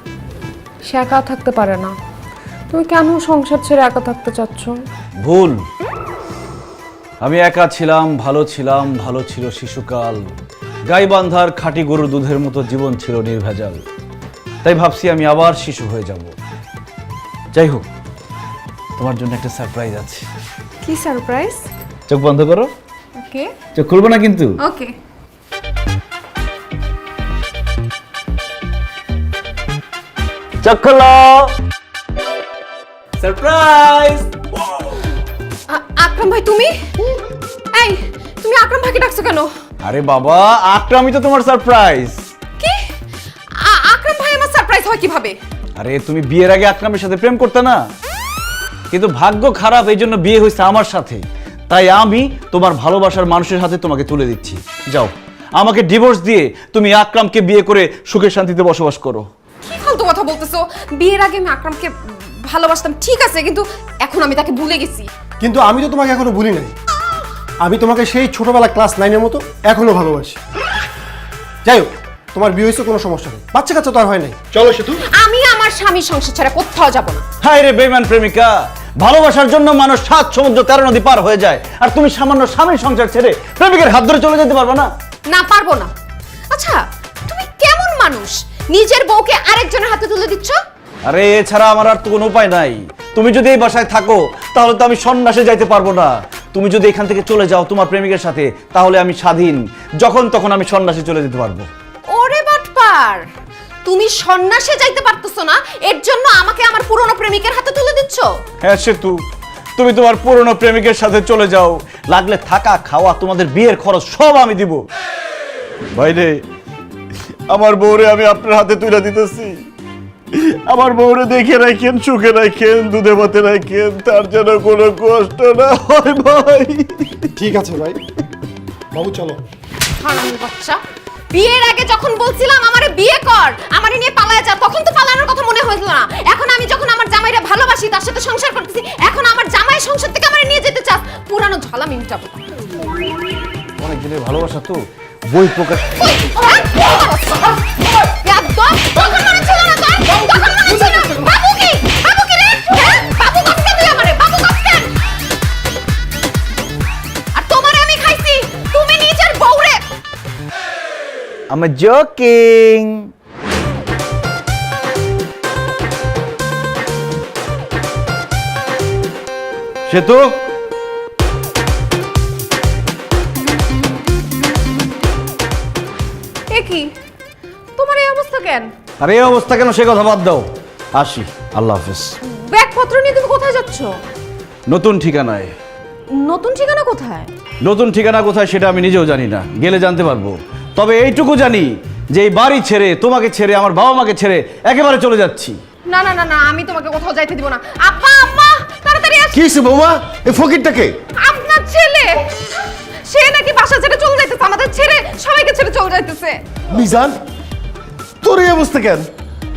সে একা থাকতে পারে না। তুমি কেন সংসার ছেড়ে একা থাকতে চাচ্ছ? ভুল। আমি একা ছিলাম, ভালো ছিলাম, ভালো ছিল শিশুকাল। গাই বান্ধার খাঁটি গরুর দুধের মতো জীবন ছিল নির্ভেজাল। তাই ভাবছি আমি আবার শিশু হয়ে যাব। যাই হোক, তোমার জন্য একটা সারপ্রাইজ আছে। কি সারপ্রাইজ? চোখ বন্ধ করো। ওকে চোখ খুলবো না কিন্তু। ওকে। চোখ খোলো। সারপ্রাইজ। আকরাম ভাই তুমি? এই তুমি আকরাম ভাইকে ডাকছো কেন? আরে বাবা, আকরামই তো তোমার সারপ্রাইজ। কি? আকরাম ভাই আমার সারপ্রাইজ হয় কিভাবে? আরে তুমি বিয়ের আগে আকরামের সাথে প্রেম করতে না, কিন্তু ভাগ্য খারাপ, এই জন্য বিয়ে হয়েছে আমার সাথে। তাই আমি তোমার ভালোবাসার মানুষের হাতে তোমাকে তুলে দিচ্ছি। যাও, আমাকে ডিভোর্স দিয়ে তুমি আকরামকে বিয়ে করে সুখে শান্তিতে বসবাস করো। কি ফালতু কথা বলতেছো? বিয়ের আগে আমি আকরামকে ভালোবাসতাম ঠিক আছে, কিন্তু এখন আমি তাকে ভুলে গেছি। কিন্তু আমি তো তোমাকে এখনো ভুলি নাই। আমি তোমাকে সেই ছোটবেলা ক্লাস 9-এর মতো এখনো ভালোবাসি। যাই হোক, তোমার বিয়ে হয়েছে কোনো সমস্যা নেই, বাচ্চা কাচ্চা তো আর হয় নাই। চলো সেতু। আমি আমার স্বামীর সংসার ছাড়া কোথাও যাব না। হায় রে বেঈমান প্রেমিকা, ভালোবাসার জন্য মানুষ 7 সমুদ্র 13 নদী পার হয়ে যায়, আর তুমি সামান্য স্বামীর সংসার ছেড়ে প্রেমিকের হাত ধরে চলে যেতে পারবে না? না, পারবো না। আচ্ছা, তুমি কেমন মানুষ নিজের বউকে আরেকজনের হাতে তুলে দিচ্ছ? আরে এছাড়া আমার আর তো কোনো উপায় নাই। তুমি যদি এই বাসায় থাকো তাহলে তো আমি সন্ন্যাসে যাইতে পারবো না। তুমি যদি এখান থেকে চলে যাও তোমার প্রেমিকের সাথে, তাহলে আমি স্বাধীন, যখন তখন আমি সন্ন্যাসে চলে যেতে পারবো। ওরে বাটপার, তুমি সন্ন্যাসে যাইতে পারতেছো না, এর জন্য আমাকে আমার পুরনো প্রেমিকের হাতে তুলে দিচ্ছ? হ্যাঁ সেতু, তুমি তোমার পুরনো প্রেমিকের সাথে চলে যাও, লাগলে থাকা খাওয়া তোমাদের বিয়ের খরচ সব আমি দিব। ভাইরে, আমার বউরে আমি আপনার হাতে তুলে দিতেছি। আমার বউরে দেখে রাখেন, সুখে রাখেন, দুধে ভাতে রাখেন, তার যেন কোনো কষ্ট না হয় ভাই। ঠিক আছে ভাই, বাবু চলো। হারামি বাচ্চা, বিয়ের আগে যখন বলছিলাম আমারে বিয়ে কর, আমারে নিয়ে পালায় যা, তখন তো পালানোর কথা মনে হইছিল না। এখন আমি যখন আমার জামাইরে ভালোবাসি, তার সাথে সংসার করতেছি, এখন আমার জামাই সংসার থেকে আমারে নিয়ে যেতে চাস, পুরানো ঝালা মিটাবো। অনেক দিনের ভালোবাসা তো, বই প্রকাশ। I'm joking. সেতু, এ কি তোমার এই অবস্থা কেন? আরে এই অবস্থা কেন সে কথা বাদ দাও। আসি, আল্লাহ হাফেজ। ব্যাগপত্র নিয়ে তুমি কোথায় যাচ্ছ? নতুন ঠিকানায়। নতুন ঠিকানা কোথায়? নতুন ঠিকানা কোথায় সেটা আমি নিজেও জানি না, গেলে জানতে পারবো। তবে এইটুকু জানি যে এই বাড়ি ছেড়ে, তোমাকে ছেড়ে, আমার বাবা মাকে ছেড়ে একেবারে চলে যাচ্ছি। না না না না, আমি তোমাকে কোথাও যাইতে দিব না। আব্বা আম্মা তাড়াতাড়ি আসো। কি হয়েছে বৌমা এই ফকিরটাকে? আপনার ছেলে, সে নাকি বাসা ছেড়ে চলে যাইতেছে, আমাদের ছেড়ে সবাইকে ছেড়ে চলে যাইতেছে। মিজান, তোর এই অবস্থা কেন?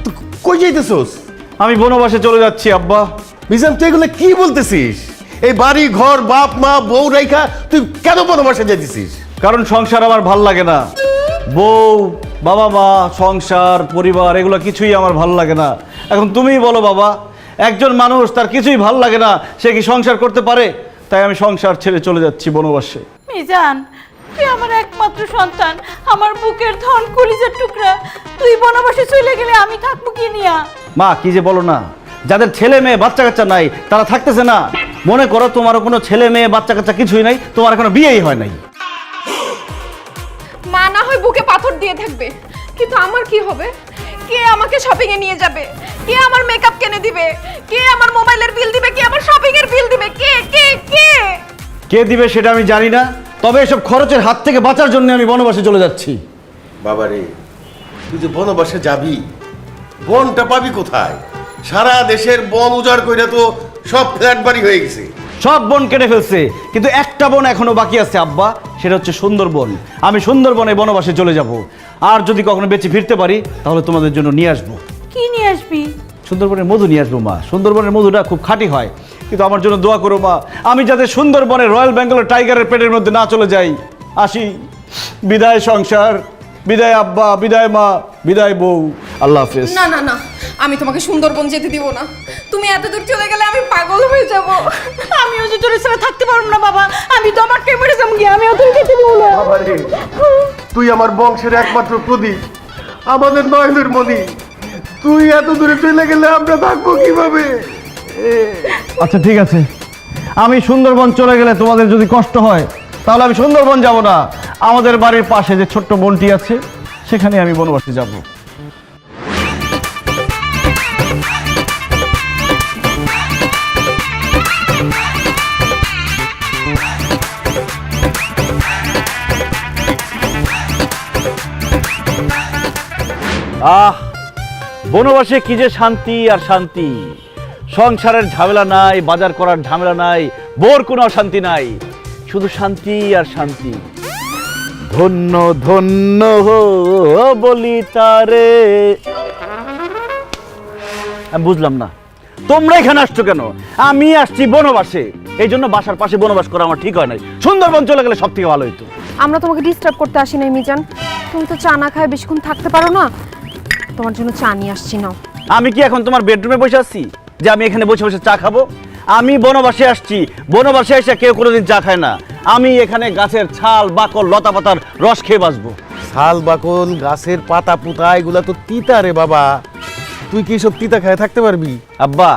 তুই কই যাইতেছস? আমি বনবাসে চলে যাচ্ছি আব্বা। মিজান, তুই এগুলো কি বলতেছিস? এই বাড়ি ঘর বাপ মা বউ রাইখা তুই কেন বনবাসে যাইতেছিস? কারণ সংসার আমার ভাল লাগে না। বউ, বাবা মা, সংসার, পরিবার এগুলো কিছুই আমার ভাল লাগে না। এখন তুমিই বলো বাবা, একজন মানুষ তার কিছুই ভাল লাগে না, সে কি সংসার করতে পারে? তাই আমি সংসার ছেড়ে চলে যাচ্ছি বনবাসে। মিজান, তুই আমার একমাত্র সন্তান, আমার বুকের ধন, কলিজার টুকরা। তুই বনবাসে চলে গেলে আমি থাকবো কি নিয়া? মা কি যে বলো না, যাদের ছেলে মেয়ে বাচ্চা কাচ্চা নাই তারা থাকতেছে না। মনে করো তোমারও কোনো ছেলে মেয়ে বাচ্চা কাচ্চা কিছুই নাই, তোমার এখনো বিয়েই হয় নাই। মা না হয় বুকে পাথর দিয়ে থাকবে, কিন্তু আমার কি হবে? কে আমাকে শপিং এ নিয়ে যাবে? কে আমার মেকআপ কিনে দিবে? কে আমার মোবাইলের বিল দিবে? কে আমার শপিং এর বিল দিবে? কে কে কে কে দিবে সেটা আমি জানি না, তবে এসব খরচের হাত থেকে বাঁচার জন্য আমি বনবাসে চলে যাচ্ছি। বাবারে, তুই যে বনবাসে যাবি, বনটা পাবি কোথায়? সারা দেশের বন উজাড় কইরা তো সব ফ্ল্যাট বাড়ি হয়ে গেছে। সব বন কেটে ফেলছে, কিন্তু একটা বন এখনো বাকি আছে আব্বা, সেটা হচ্ছে সুন্দরবন। আমি সুন্দরবনে বনবাসে চলে যাব, আর যদি কখনো বেঁচে ফিরতে পারি তাহলে তোমাদের জন্য নিয়ে আসবো। কি নিয়ে আসবি? সুন্দরবনের মধু নিয়ে আসবো মা। সুন্দরবনের মধুটা খুব খাঁটি হয়, কিন্তু আমার জন্য দোয়া করো মা, আমি যাতে সুন্দরবনে রয়্যাল বেঙ্গল টাইগারের পেটের মধ্যে না চলে যাই। আসি, বিদায় সংসার, বিদায় আব্বা, বিদায় মা, বিদায় বউ, আল্লাহ হাফেজ। না না না, আমি তোমাকে সুন্দরবন যেতে দিব না। তুমি এত দূর চলে গেলে আমি পাগল হয়ে যাব। আমিও যে তোর ছাড়া থাকতে পারবো না বাবা, আমি তো আমার মরে যাবো গিয়ে, আমি ওদের যেতে দিব না। বাবারে, তুই আমার বংশের একমাত্র প্রদীপ, আমাদের নয়নের মণি। তুই এত দূরে চলে গেলে আমরা থাকবো কিভাবে? আচ্ছা ঠিক আছে, আমি সুন্দরবন চলে গেলে তোমাদের যদি কষ্ট হয় তাহলে আমি সুন্দরবন যাব না। আমাদের বাড়ির পাশে যে ছোট্ট বনটি আছে সেখানে আমি বনবাসে যাব। বনবাসে কি যে শান্তি আর শান্তি। সংসারের ঝামেলা নাই, বাজার করার ঝামেলা নাই, বোর কোনো অশান্তি নাই, শুধু শান্তি আর শান্তি। ধন্য ধন্য হো বলি তারে। আমি বুঝলাম না তোমরা এখানে আসছো কেন? আমি আসছি বনবাসে, এই জন্য বাসার পাশে বনবাস করা আমার ঠিক হয় নাই। সুন্দরবন চলে গেলে সব থেকে ভালো হইতো। আমরা তোমাকে ডিস্টার্ব করতে আসি নাই মিজান, তুমি তো চা না খায় বেশিক্ষণ থাকতে পারো না, তোমার জন্য চা নিয়ে আসছি না। আমি কি এখন তোমার বেডরুমে বসে আছি যে আমি এখানে বসে বসে চা খাবো? আমি বনবাসে আসছি, বনবাসে এসে কেউ কোনোদিন চা খায় না। আমি এখানে গাছের ছাল বাকল লতা পাতার রস খেয়ে বাঁচবো। শাল বাকল গাছের পাতা পুতা এগুলা তো তিতা রে বাবা, তুই কি সব তিতা খায় থাকতে পারবি? আব্বা,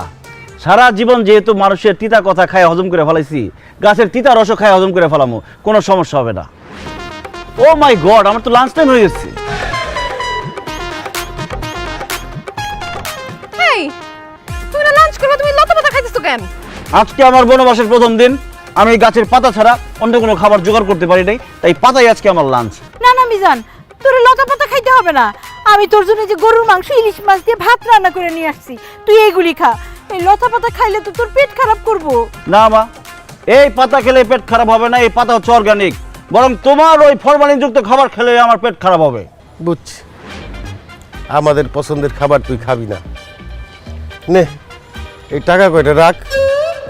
সারা জীবন যেহেতু মানুষের তিতা কথা খায় হজম করে ফেলাইছি, গাছের তিতা রসও খায় হজম করে ফেলামো, কোনো সমস্যা হবে না। ও মাই গড, আমার তো লাঞ্চ টাইম হয়ে গেছে। এই, তুমি না লাঞ্চ করবে, তুমি লতা পাতা খাইতেছো কেন? আজকে আমার বনবাসের প্রথম দিন, আমি এই গাছের পাতা ছাড়া অন্য কোনো খাবার জোগাড় করতে পারি নাই, তাই পাতাই আজকে আমার লাঞ্চ। না না মিজান, তোর লতা পাতা খাইতে হবে না। আমি তোর জন্য যে গরুর মাংস, ইলিশ মাছ দিয়ে ভাত রান্না করে নিয়ে আসছি, তুই এইগুলি খা। এই লতা পাতা খাইলে তো তোর পেট খারাপ করবো। না মা, এই পাতা খেলে পেট খারাপ হবে না, এই পাতা হচ্ছে অর্গানিক। বরং তোমার ওই ফরমালিনযুক্ত খাবার খেলে আমার পেট খারাপ হবে। বুঝছি, আমাদের পছন্দের খাবার তুই খাবি না। নে, এই টাকা কয়টা রাখ,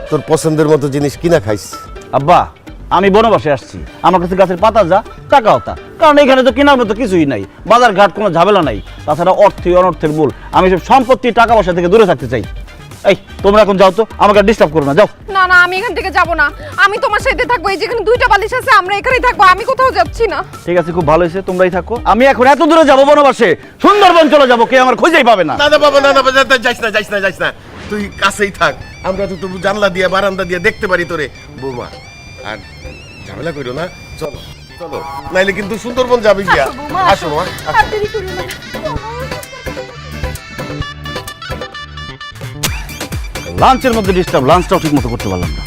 তোর পছন্দের মতো জিনিস কিনা খাইস। আব্বা, আমি বনবাসে আসছি, আমার কাছে গাছের পাতা যা, টাকাও তা। কারণ এখানে তো কেনার মতো কিছুই নাই, বাজার ঘাট কোনো ঝামেলা নাই। তাছাড়া অর্থই অনর্থের মূল। আমি সব সম্পত্তি টাকা পয়সা থেকে দূরে থাকতে চাই। এই তোমরা এখন যাও তো, আমাকে ডিস্টার্ব করো না, যাও। না না, আমি এখান থেকে যাব না, আমি তোমার সাথে থাকবো। এই যেখানে দুইটা বালিশ আছে আমরা এখানেই থাকবো, আমি কোথাও যাচ্ছি না। ঠিক আছে, খুব ভালো হয়েছে, তোমরাই থাকো। আমি এখন এত দূরে যাবো বনবাসে, সুন্দরবন চলে যাবো, কে আমার খুঁজেই পাবে না। না না বাবা, না না যাইস না, যাইস না, যাইস না, তুই কাছেই থাক। আমরা তো তবু জানলা দিয়ে বারান্দা দিয়ে দেখতে পারি তোরে। বৌমা, আর ঝামেলা করো না, চলো চলো, নাইলে কিন্তু সুন্দরবন যাবি গিয়া। আসো মা, আর দেরি করিও না। লাঞ্চের মধ্যে ডিস্টার্ব, লাঞ্চটাও ঠিক মতো করতে পারলাম না।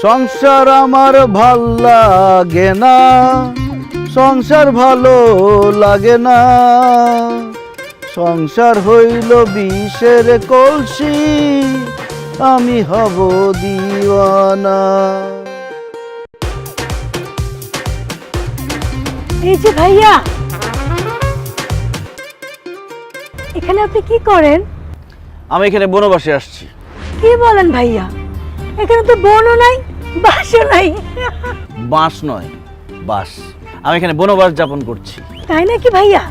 সংসার আমার ভাল লাগে না, সংসার ভালো লাগে না, সংসার হইল বিষের কলসি, আমি হব দিওয়ানা। এই যে ভাইয়া, এখানে আপনি কি করেন? আমি এখানে বনবাসে আসছি। কি বলেন ভাইয়া, এখানে তো বনও নাই বাসও নাই। বাঁশ নয়, বাস। আমি এখানে বনবাস যাপন করছি। তাই নাকি ভাইয়া?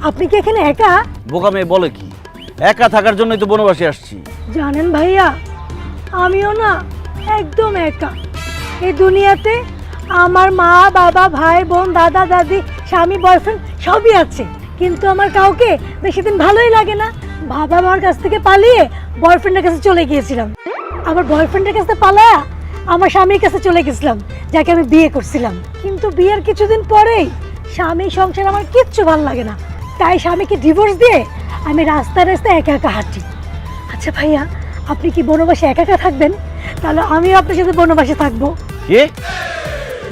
আপনি কি এখানে একা? বোকা মেয়ে বলে কি, একা থাকার জন্যই তো বনবাসে আসছি। জানেন ভাইয়া, আমিও না একদম একা। এই দুনিয়াতে আমার মা বাবা ভাই বোন দাদা দাদি স্বামী বয়ফ্রেন্ড সবই আছে, কিন্তু আমার কাউকে বেশি দিন ভালোই লাগে না। বাবা মার কাছ থেকে পালিয়ে বয়ফ্রেন্ডের কাছে চলে গিয়েছিলাম, আবার বয়ফ্রেন্ডের কাছে পালায়া আমার স্বামীর কাছে চলে গেছিলাম, যাকে আমি বিয়ে করছিলাম। কিন্তু বিয়ের কিছুদিন পরেই স্বামী সংসার আমার কিচ্ছু ভালো লাগে না, তাই স্বামীকে ডিভোর্স দিয়ে আমি রাস্তায় রাস্তায় একা একা হাঁটি। আচ্ছা ভাইয়া, আপনি কি বনবাসে একা একা থাকবেন? তাহলে আমিও আপনার সাথে বনবাসে থাকবো। কি?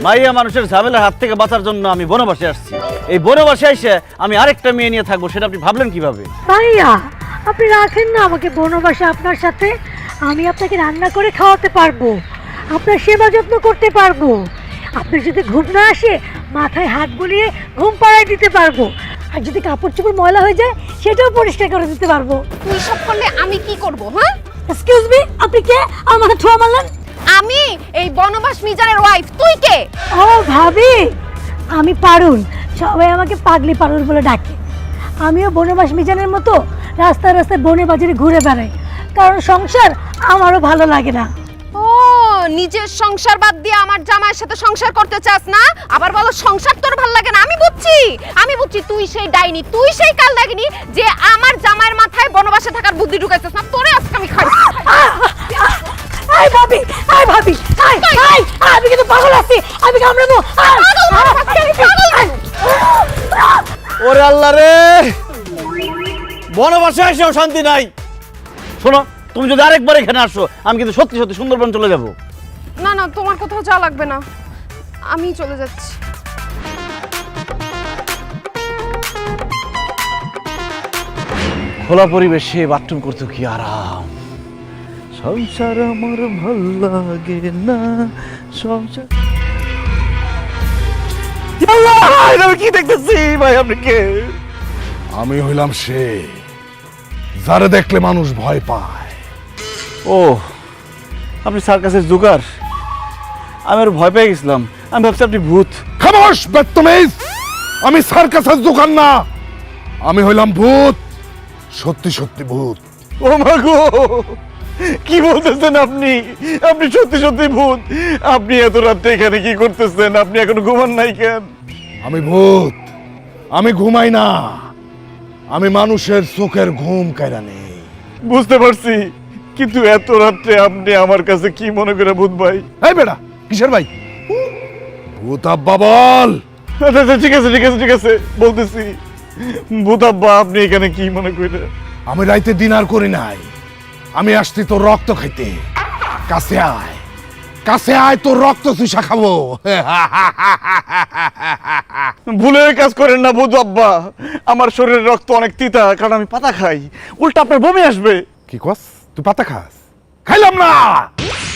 মাইয়া মানুষের ঝামেলার হাত থেকে বাঁচার জন্য আমি বনবাসে আসছি। এই বনবাসে এসে আমি আরেকটা মেয়ে নিয়ে থাকবো, সেটা আপনি ভাবলেন কিভাবে? ভাইয়া, আপনি রাখেন না আমাকে বনবাসে আপনার সাথে। আমি আপনাকে রান্না করে খাওয়াতে পারবো, আপনার সেবা যত্ন করতে পারবো, আপনার যদি ঘুম না আসে মাথায় হাত বুলিয়ে ঘুম পাড়ায় দিতে পারবো, আর যদি কাপড় চোপড় ময়লা হয়ে যায় সেটাও পরিষ্কার করে দিতে পারবো। তুই সব করলে আমি কি করব? হ্যাঁ, এক্সকিউজ মি, আপনি কে? আমার মাথা ঠোয়া মারলেন? আমি এই বনবাস মিজানের ওয়াইফ। তুই কে? ও ভাবি, আমি পারুল, সবাই আমাকে পাগলি পারুল বলে ডাকে। আমিও বনবাস মিজানের মতো রাস্তায় রাস্তায় বনে বাজারে ঘুরে বেড়াই, কারণ সংসার আমারও ভালো লাগে না। ও, নিজের সংসার বাদ দিয়ে আমার জামাইয়ের সাথে সংসার করতে চাস না? আবার বলো সংসার তোর ভালো লাগে না? আমি বুঝছি তুই সেই ডাইনি, তুই সেই কাল ডাইনি যে আমার জামাইয়ের মাথায় বনবাসে থাকার বুদ্ধি ঢুকাইছিস না। তোরে আজকে আমি খাই। আই ভাবি, আই ভাবি, আই আই, আমি কিন্তু পাগল আছি, আমি কামড়াবো। ওরে আল্লাহ রে, বনবাসে এসেও শান্তি নাই। শোনো, তুমি যদি আরেকবার এখানে আসো, আমি কিন্তু সত্যি সত্যি সুন্দরবন চলে যাব। না না, তোমার কোথাও যাওয়া লাগবে না, আমি চলে যাচ্ছি। খোলা পরিবেশে বাথরুম করতে কি আরাম। সংসার আমার ভাল লাগে না, সংসার। আমি কি দেখতেছি ভাই? আপনি কে? আমি হইলাম সে যারে দেখলে মানুষ ভয় পায়। ও, আপনি সার্কাসের জোকার। আমি আর ভয় পেয়ে গেছিলাম, আমি ভাবছি আপনি ভূত। খামোশ বদতমিজ, আমি সার্কাসের দোকান না, আমি হইলাম ভূত, সত্যি সত্যি ভূত। ও মা গো, কি বলতেছেন আপনি? আপনি সত্যি সত্যি ভূত? আপনি এত রাতে এখানে কি করতেছেন? আপনি এখনো ঘুমান নাই কেন? আমি ভূত, আমি ঘুমাই না, আমি মানুষের চোখের ঘুম কাইরা নেই। বুঝতে পারছি, কিন্তু এত রাত্রে আপনি আমার কাছে কি মনে করে ভূত ভাই? এই বেটা, কিসের ভাই? ভূত আব্বা বল। আচ্ছা আচ্ছা, ঠিক আছে ঠিক আছে ঠিক আছে, বলতেছি। ভূত আব্বা, আপনি এখানে কি মনে করে? আমি রাইতে ডিনার করি নাই, আমি আসছি তোর রক্ত খাইতে। কাছে আয়, কাছে আয়, তোর রক্ত চুষা খাবো। ভুলের কাজ করেন না ভূত আব্বা, আমার শরীরের রক্ত অনেক তিতা, কারণ আমি পাতা খাই। উল্টা আপনার বমি আসবে। কি কস? তুই পাতা খাস? খাইলাম না,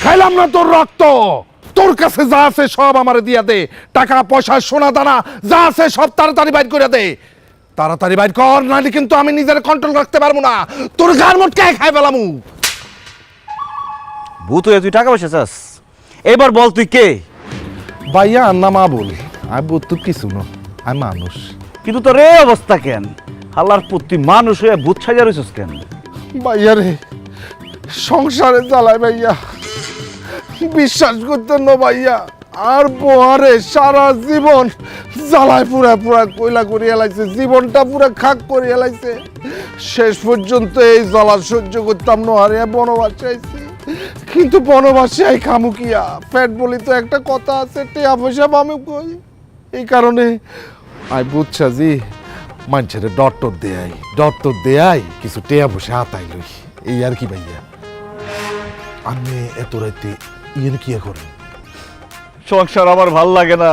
খাইলাম না তোর রক্ত। তোর কাছে যা আছে সব আমারে দিয়া দে, টাকা পয়সা সোনা দানা যা আছে সব তাড়াতাড়ি বাইর করে দে। তাড়াতাড়ি বাইর কর, নাহলে কিন্তু আমি নিজের কন্ট্রোল রাখতে পারবো না, তোর গার মোটকে খাই ফেলামু। ভূত হয়ে তুই টাকা পয়সা চাস? এবার বল তুই কে? ভাইয়া না মা বল, আমি ভূত কিছু না, আমি মানুষ। কিন্তু তোর এই অবস্থা কেন? হাল্লার পুত, তুই মানুষ হয়ে ভূত সাজা রইছিস কেন? ভাইয়া রে, সংসারে জ্বালায় ভাইয়া, বিশ্বাস করতেন না ভাইয়া। আর বহারে সারা জীবন জ্বালায় পুরা পুরা কইলা করে এলাইছে, জীবনটা পুরা খাক করে এলাইছে। শেষ পর্যন্ত এই জ্বালা সহ্য করতাম না, হারে বনবাসে আইছি। কিন্তু বনবাসে আই খামু কিয়া? পেট বলি তো একটা কথা আছে, টেয়া পয়সা পামু কই? এই কারণে আই বুঝছা জি, মানুষের ডটর দেয়াই, ডটর দেয়াই কিছু টেয়া পয়সা হাতাই লই, এই আর কি ভাইয়া। আপনি এত রাইতে ইয়ে কি করেন? সংসার আমার ভাল লাগে না,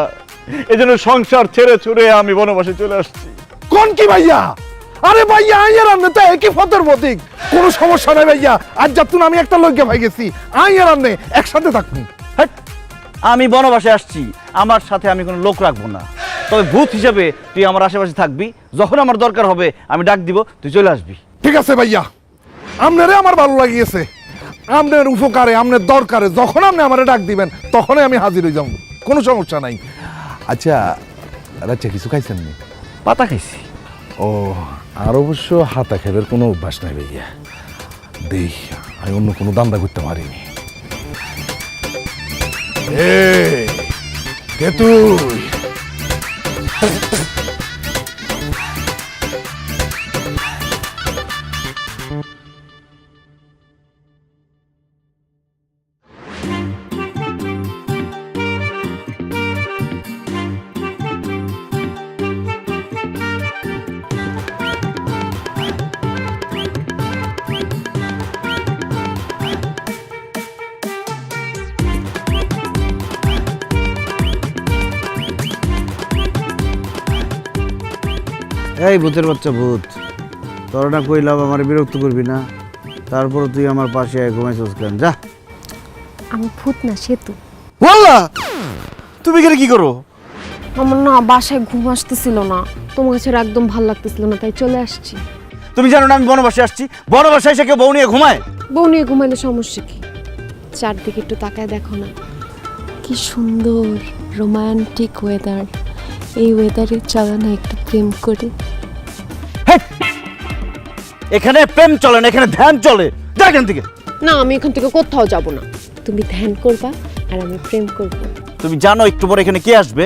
এজন্য সংসার ছেড়ে ছুড়ে আমি বনবাসে চলে আসছি। কোন কি ভাইয়া? আরে ভাইয়া আইয়ার আমনে তো একই ফতের প্রতীক, কোনো সমস্যা নাই ভাইয়া। আজ যাতুন আমি একটা লইকে ভাই গেছি, আইয়ার আমনে একসাথে থাকবো। হ্যাট, আমি বনবাসে আসছি, আমার সাথে আমি কোনো লোক রাখবো না। তবে ভূত হিসেবে তুই আমার আশেপাশে থাকবি, যখন আমার দরকার হবে আমি ডাক দিব, তুই চলে আসবি। ঠিক আছে ভাইয়া, আমনেরে আমার ভালো লাগিয়েছে। আমনের উপকারে, আমনের দরকারে যখন আপনি আমারে ডাক দিবেন তখনই আমি হাজির হয়ে যাব, কোনো সমস্যা নাই। আচ্ছা রাচ্চা কিছু খাইছেন নি? পাতা খাইছি। ও, আর অবশ্য হাতা খেলের কোনো অভ্যাস নাই ভাইয়া। দেখ আমি অন্য কোনো দান্দা করতে পারিনি। কে তুই? এই ভূতের বাচ্চা ভূত, তোর না কইলাম আমার বিরক্ত করবি না, তারপর তুই আমার পাশে ঘুমাইছিস কেন? যা। আমি ভূত না, সেতু। বললা তুমি এখানে কি করো? আমার না বাসায় ঘুম আসতেছিল না, তোমার ছেড়ে একদম ভালো লাগতেছিল না, তাই চলে আসছি। তুমি জানো না আমি বনবাসে আসছি? বনবাসে এসে কেউ বউ নিয়ে ঘুমায়? বউ নিয়ে ঘুমাইলে সমস্যা কি? চারদিকে একটু তাকায় দেখো না, কি সুন্দর রোমান্টিক ওয়েদার। এই ওয়েদারে চলো না একটু প্রেম করি। এখানে প্রেম চলে না, এখানে ধ্যান চলে। যা এখান থেকে। না, আমি এখান থেকে কোথাও যাব না। তুমি ধ্যান করবা আর আমি প্রেম করব। তুমি জানো একটু পরে এখানে কে আসবে?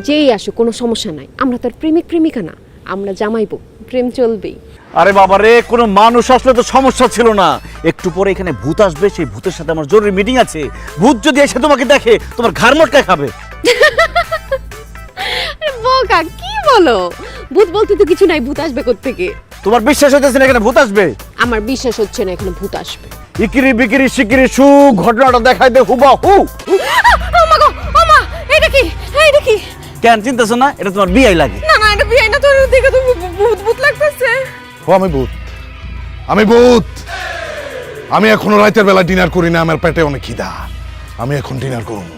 যেই আসো কোনো সমস্যা নাই, আমরা তো আর প্রেমিক প্রেমিকা না, আমরা জামাইবো, প্রেম চলবেই। আরে বাবা রে, কোনো মানুষ আসলে তো সমস্যা ছিল না। একটু পরে এখানে ভূত আসবে, সেই ভূতের সাথে আমার জরুরি মিটিং আছে। ভূত যদি এসে তোমাকে দেখে তোমার ঘাড় মটকায় খাবে। বোকা, কি বলো? ভূত বলতে তো কিছু নাই, ভূত আসবে কোত্থেকে? তোমার বিশ্বাস হইতেছে না এখানে ভূত আসবে? আমার বিশ্বাস হচ্ছে না এখানে ভূত আসবে। ইকিরি বিকিরি শিকিরি সু, ঘটনাটা দেখাই দে হুবা হু। ওমা গো, ওমা, এটা কি? এটা কি? কেন চিন্তাছো না? এটা তোমার বিয়াই লাগে। না না, এটা বিয়ে না, তোর দেখে তো ভূত ভূত লাগতেছে। ও আমি ভূত, আমি ভূত। আমি এখনো রাতের বেলা ডিনার করি না, আমার পেটে অনেক খিদা। আমি এখন ডিনার করব।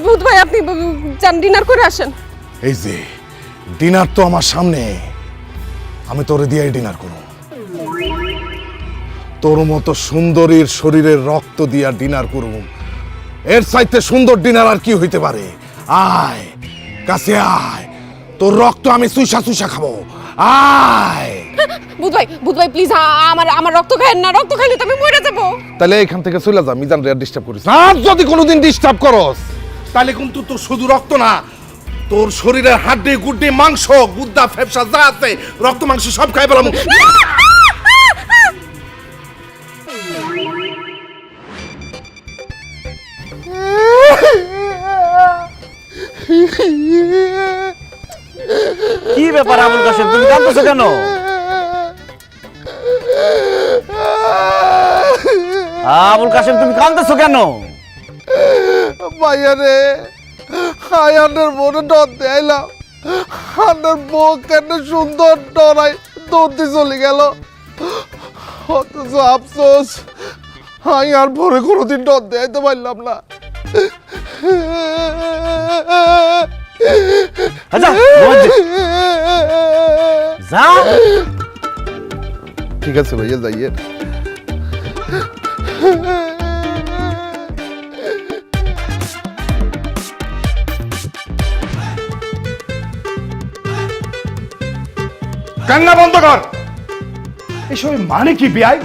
ভূত ভাই, আপনি যান ডিনার করে আসেন। এই যে ডিনার তো আমার সামনে, আমি তোরে দিয়েই ডিনার করব। তোর মতো সুন্দরীর শরীরের রক্ত দিয়া ডিনার করব। এর চাইতে সুন্দর ডিনার আর কি হইতে পারে? আয় কাছে আয়, তোর রক্ত আমি চুষা চুষা খাবো। আয়। ভূত ভাই প্লিজ আমার রক্ত খায়েন না, রক্ত খাইলে তো আমি মরে যাবো। তাহলে এখান থেকে চলে যা, মিজান রে ডিস্টার্ব করিস। আর যদি কোনোদিন ডিস্টার্ব করস তাহলে কিন্তু তোর শুধু রক্ত না, তোর শরীরের হাড্ডি গুড্ডি মাংস গুদ্দা ফেফসা যা আছে রক্ত মাংস সব খাই পেলাম। কি ব্যাপার আবুল কাশেম, তুমি কাঁদতেছো কেন? আবুল কাশেম তুমি কাঁদতেছো কেন? ভাইয়া রে, আয়ানের মনে ডর দেয়লাম, আনের বউ কেন সুন্দর ডরাই দৌড়তে চলে গেল। অথচ আফসোস আমি আর পরে কোনোদিন ডর দেয়াইতে পারলাম না। আচ্ছা যা। ঠিক আছে ভাইয়া, যাইয়ে। কান্না বন্ধ কর। এসব মানে কি বিয়াই?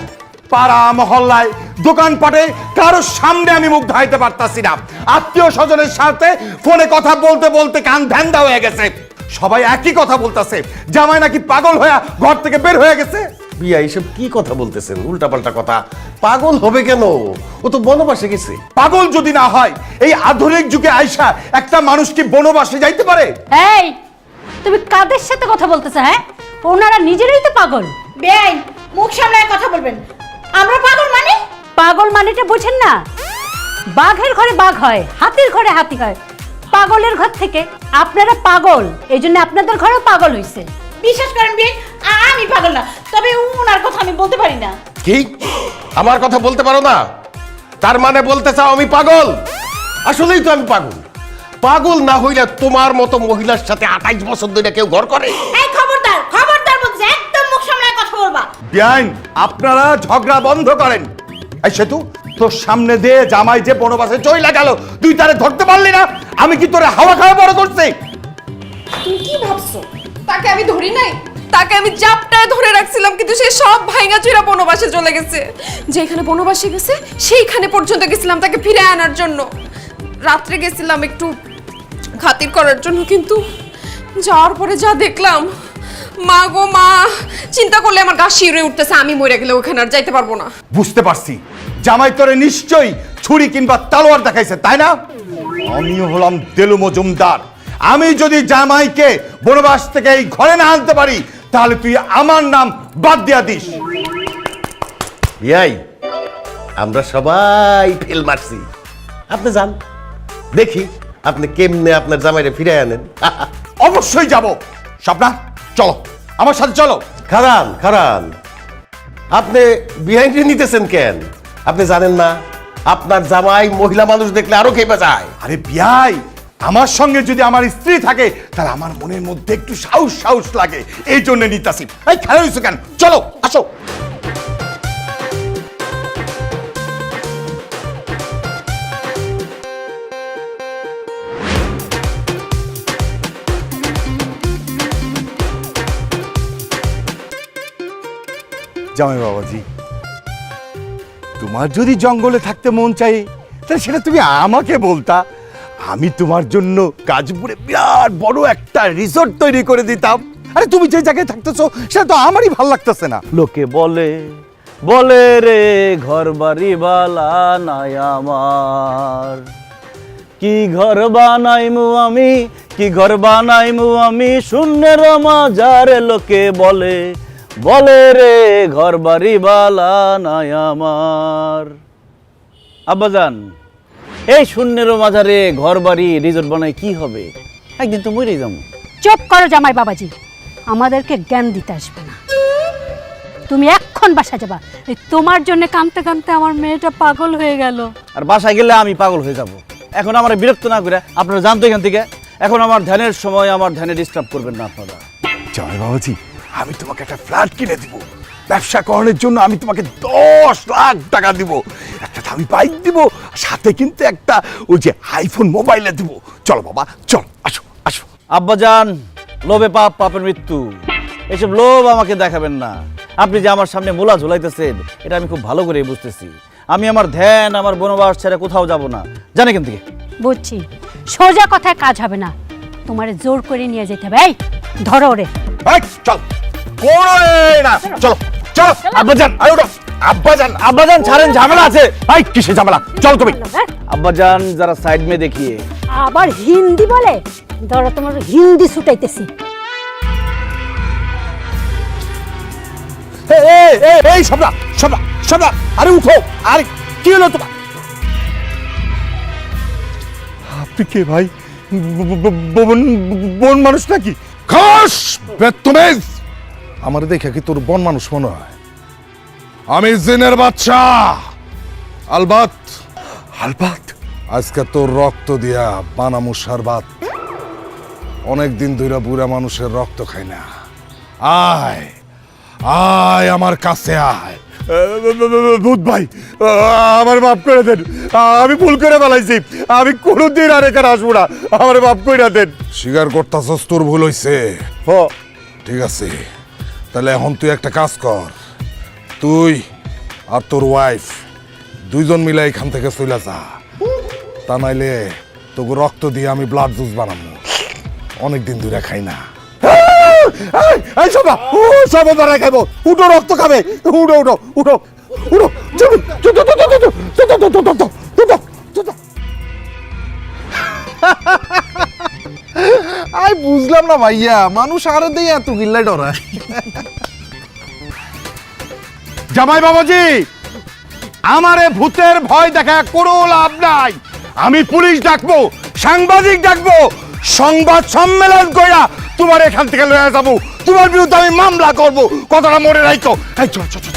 পাড়া মহল্লায় দোকানপাটে কারোর সামনে আমি মুখ ধাইতে পারতাছি না। আত্মীয় স্বজনের সাথে ফোনে কথা বলতে বলতে কান ধ্যান্দা হয়ে গেছে। সবাই একই কথা বলতেছে, জামাই নাকি পাগল হয়ে ঘর থেকে বের হয়ে গেছে। বিয়া এইসব কি কথা বলতেছেন? উল্টাপাল্টা কথা। পাগল হবে কেন? ও তো বনবাসে গেছে। পাগল যদি না হয় এই আধুনিক যুগে আইসা একটা মানুষ কি বনবাসে যাইতে পারে? এই তুমি কাদের সাথে কথা বলতেছো? হ্যাঁ, ওনারা নিজেরাই তো পাগল। বেআইন, মুখ সামলায় কথা বলবেন। আমরা পাগল মানে? পাগল মানেটা বোঝেন না? বাঘের ঘরে বাঘ হয়, হাতির ঘরে হাতি হয়। পাগলের ঘর থেকে আপনারা পাগল, এই জন্য আপনাদের ঘরেও পাগল হইছে। বিশ্বাস করেন বিয়ে, আমি পাগল না, তবে ওনার কথা আমি বলতে পারি না। কি আমার কথা বলতে পারো না? তার মানে বলতে চাও আমি পাগল? আসলেই তো আমি পাগল। পাগল না হইলে তোমার মতো মহিলার সাথে 28 বছর ধরে কেউ ঘর করে? এই খবরদার, খবরদার বলছে, একদম মুখ সামলায় কথা বলবা। বিয়াইন, আপনারা ঝগড়া বন্ধ করেন। এই সেতু, তোর সামনে দিয়ে জামাই যে বনবাসে চইলা গেল, তুই তারে ধরতে পারলি না? আমি কি তোরে হাওয়া খাওয়া বড় করছি? তুমি কি ভাবছো তাকে আমি ধরি নাই? তাকে আমি জাপটায় ধরে রাখছিলাম, কিন্তু সে সব ভাঙা চুরা বনবাসে চলে গেছে। যেখানে বনবাসে গেছে সেইখানে পর্যন্ত গেছিলাম তাকে ফিরে আনার জন্য। রাত্রে গেছিলাম একটু খাতির করার জন্য, কিন্তু যাওয়ার পরে যা দেখলাম, মা গো মা, চিন্তা করলে আমার গা শিউরে উঠতেছে। আমি মরে গেলে ওখানে আর যাইতে পারবো না। বুঝতে পারছি, জামাই তোরে নিশ্চয়ই ছুরি কিংবা তালোয়ার দেখাইছে, তাই না? আমিও হলাম দেলু মজুমদার। আমি যদি জামাইকে বনবাস থেকে এই ঘরে না আনতে পারি, তাহলে তুই আমার নাম বাদ দিয়া দিস। বিয়াই, আমরা সবাই ফেল মারছি। আপনি যান, দেখি আপনি কেমনে আপনার জামাইরে ফিরে আনেন। অবশ্যই যাব। স্বপ্না, চলো আমার সাথে চলো। খারান খারান, আপনি বিহাইন্ডে নিতেছেন কেন? আপনি জানেন না আপনার জামাই মহিলা মানুষ দেখলে আরো খেপে যায়? আরে বিয়াই, আমার সঙ্গে যদি আমার স্ত্রী থাকে, তাহলে আমার মনের মধ্যে একটু সাহস সাহস লাগে, এই জন্য নিতাসি। এই খেলা হয়েছে কেন? চলো, আসো। জামাই বাবাজি, তোমার যদি জঙ্গলে থাকতে মন চাই, তাহলে সেটা তুমি আমাকে বলতা। আমি তোমার জন্য গাজপুরে বিরাট বড় একটা রিসোর্ট তৈরি করে দিতাম। আরে তুমি যে জায়গায় থাকতেছো সেটা তো আমারই ভালো লাগতেছে না। লোকে বলে বলে রে ঘর বাড়ি বালা নাই আমার, কি ঘর বানাইমু আমি, কি ঘর বানাইমু আমি শূন্যের মাঝারে। লোকে বলে বলে রে ঘর বাড়ি বালা নাই আমার। আব্বাজান, এই শূন্যের মাঝারে ঘর বাড়ি রিসোর্ট বানাই কি হবে? একদিন তো মরেই যাবো। চুপ করো জামাই বাবাজি, আমাদেরকে জ্ঞান দিতে আসবে না। তুমি এখন বাসা যাবা। এই তোমার জন্য কাঁদতে কাঁদতে আমার মেয়েটা পাগল হয়ে গেল। আর বাসায় গেলে আমি পাগল হয়ে যাব। এখন আমার বিরক্ত না করে আপনারা জানতো এখান থেকে। এখন আমার ধ্যানের সময়, আমার ধ্যানে ডিস্টার্ব করবেন না আপনারা। জামাই বাবাজি, আমি তোমাকে একটা ফ্ল্যাট কিনে দিব। ব্যবসা করার জন্য আমি তোমাকে 10 লাখ টাকা দিব। একটা দামি বাইক দিব, সাথে কিন্তু একটা ওই যে আইফোন মোবাইলে দিব। চলো বাবা, চল, আসো আসো। আব্বাজান, লোভে পাপ, পাপের মৃত্যু, এসব লোভ আমাকে দেখাবেন না। আপনি যে আমার সামনে মোলা ঝুলাইতেছেন, এটা আমি খুব ভালো করে বুঝতেছি। আমি আমার ধ্যান, আমার বনবাস ছেড়ে কোথাও যাব না। জানে কেন থেকে? বুঝছি, সোজা কথায় কাজ হবে না, তোমারে জোর করে নিয়ে যেতে হবে। এই ধরো ওরে। এই, চল। না, চলো চলো। আব্বাজান, আরে ওঠো। আব্বাজান, আব্বাজান ছাড়েন, ঝামেলা আছে। এই কিসে ঝামেলা? চল তুমি। আব্বাজান, যারা সাইড মে দেখিয়ে। আবার হিন্দি বলে? ধরো তোমার হিন্দি ছুটাইতেছি। এই সবলা সবলা সবলা, আরে উঠো। আরে কি হলো তোমার? আপনি কে ভাই? বন মানুষ নাকি? খাস বেত্তমেজ, আমার দেখে কি তোর বন মানুষ মনে হয়? আমি জিনের বাচ্চা আলবাত। আলবাত? আজকে তোর রক্ত দিয়া বানামু সারবাত। অনেকদিন ধরে বুড়া মানুষের রক্ত খাই না। আয় আয় আমার কাছে আয়। ভূত ভাই, আমার মাফ করে দেন। আমি ভুল করে ফেলাইছি। আমি কোনোদিন আর এখানে আসবো না। আমার মাফ করে দেন। স্বীকার করতাছস তোর ভুল হইছে? ঠিক আছে, তাহলে এখন তুই একটা কাজ কর। তুই আর তোর ওয়াইফ দুইজন মিলে এখান থেকে চলে যা। তা নাইলে তোকে রক্ত দিয়ে আমি ব্লাড জুস বানাবো। অনেকদিন ধরে খাই না। এই সবা, ও সবা ধরে খাবো। উঠো, রক্ত খাবে। উঠো উঠো উঠো উঠো। চলো চলো চলো চলো চলো। আই বুঝলাম না ভাইয়া, মানুষ আরো দিয়ে এত গিল্লাই ডরায়। জামাই বাবাজি, আমারে ভূতের ভয় দেখা কোনো লাভ নাই। আমি পুলিশ ডাকবো, সাংবাদিক ডাকবো, সংবাদ সম্মেলন কইরা তোমার এখান থেকে লয়ে যাবো, তোমার বিরুদ্ধে আমি মামলা করব, কথাটা মনে রাখো। এই চল চল চল।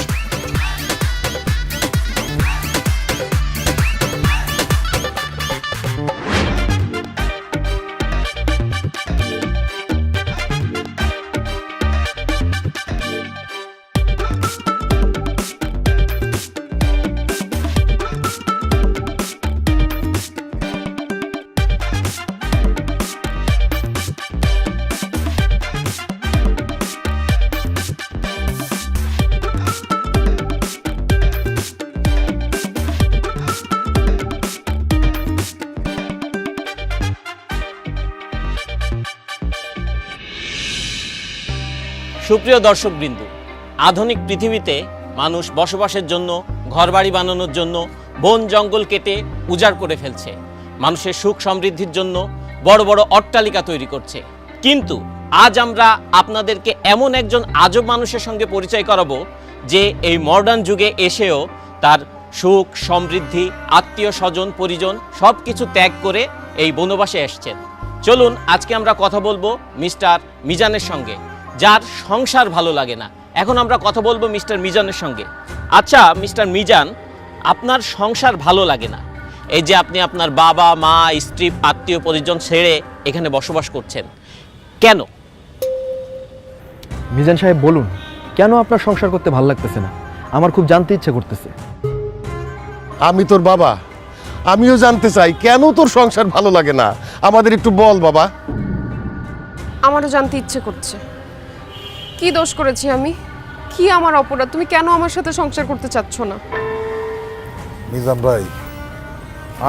সুপ্রিয় দর্শকবৃন্দ, আধুনিক পৃথিবীতে মানুষ বসবাসের জন্য, ঘরবাড়ি বানানোর জন্য বন জঙ্গল কেটে উজাড় করে ফেলছে। মানুষের সুখ সমৃদ্ধির জন্য বড় বড় অট্টালিকা তৈরি করছে। কিন্তু আজ আমরা আপনাদেরকে এমন একজন আজব মানুষের সঙ্গে পরিচয় করাবো, যে এই মডার্ন যুগে এসেও তার সুখ সমৃদ্ধি, আত্মীয় স্বজন পরিজন সব কিছু ত্যাগ করে এই বনবাসে এসছেন। চলুন আজকে আমরা কথা বলবো মিস্টার মিজানের সঙ্গে, যার সংসার ভালো লাগে না। এখন আমরা কথা বলবো মিস্টার মিজানের সঙ্গে। আচ্ছা মিস্টার মিজান, আপনার সংসার ভালো লাগে না, এই যে আপনি আপনার বাবা মা স্ত্রী আত্মীয় পরিজন ছেড়ে এখানে বসবাস করছেন, কেন? মিজান সাহেব বলুন, কেন আপনার সংসার করতে ভালো লাগতেছে না? আমার খুব জানতে ইচ্ছে করতেছে। আমি তোর বাবা, আমিও জানতে চাই কেন তোর সংসার ভালো লাগে না। আমাদের একটু বল বাবা। আমারও জানতে ইচ্ছে করছে, কি দোষ করেছি আমি? কি আমার অপরাধ? তুমি কেন আমার সাথে সংসার করতে চাচ্ছ না? মিজান ভাই,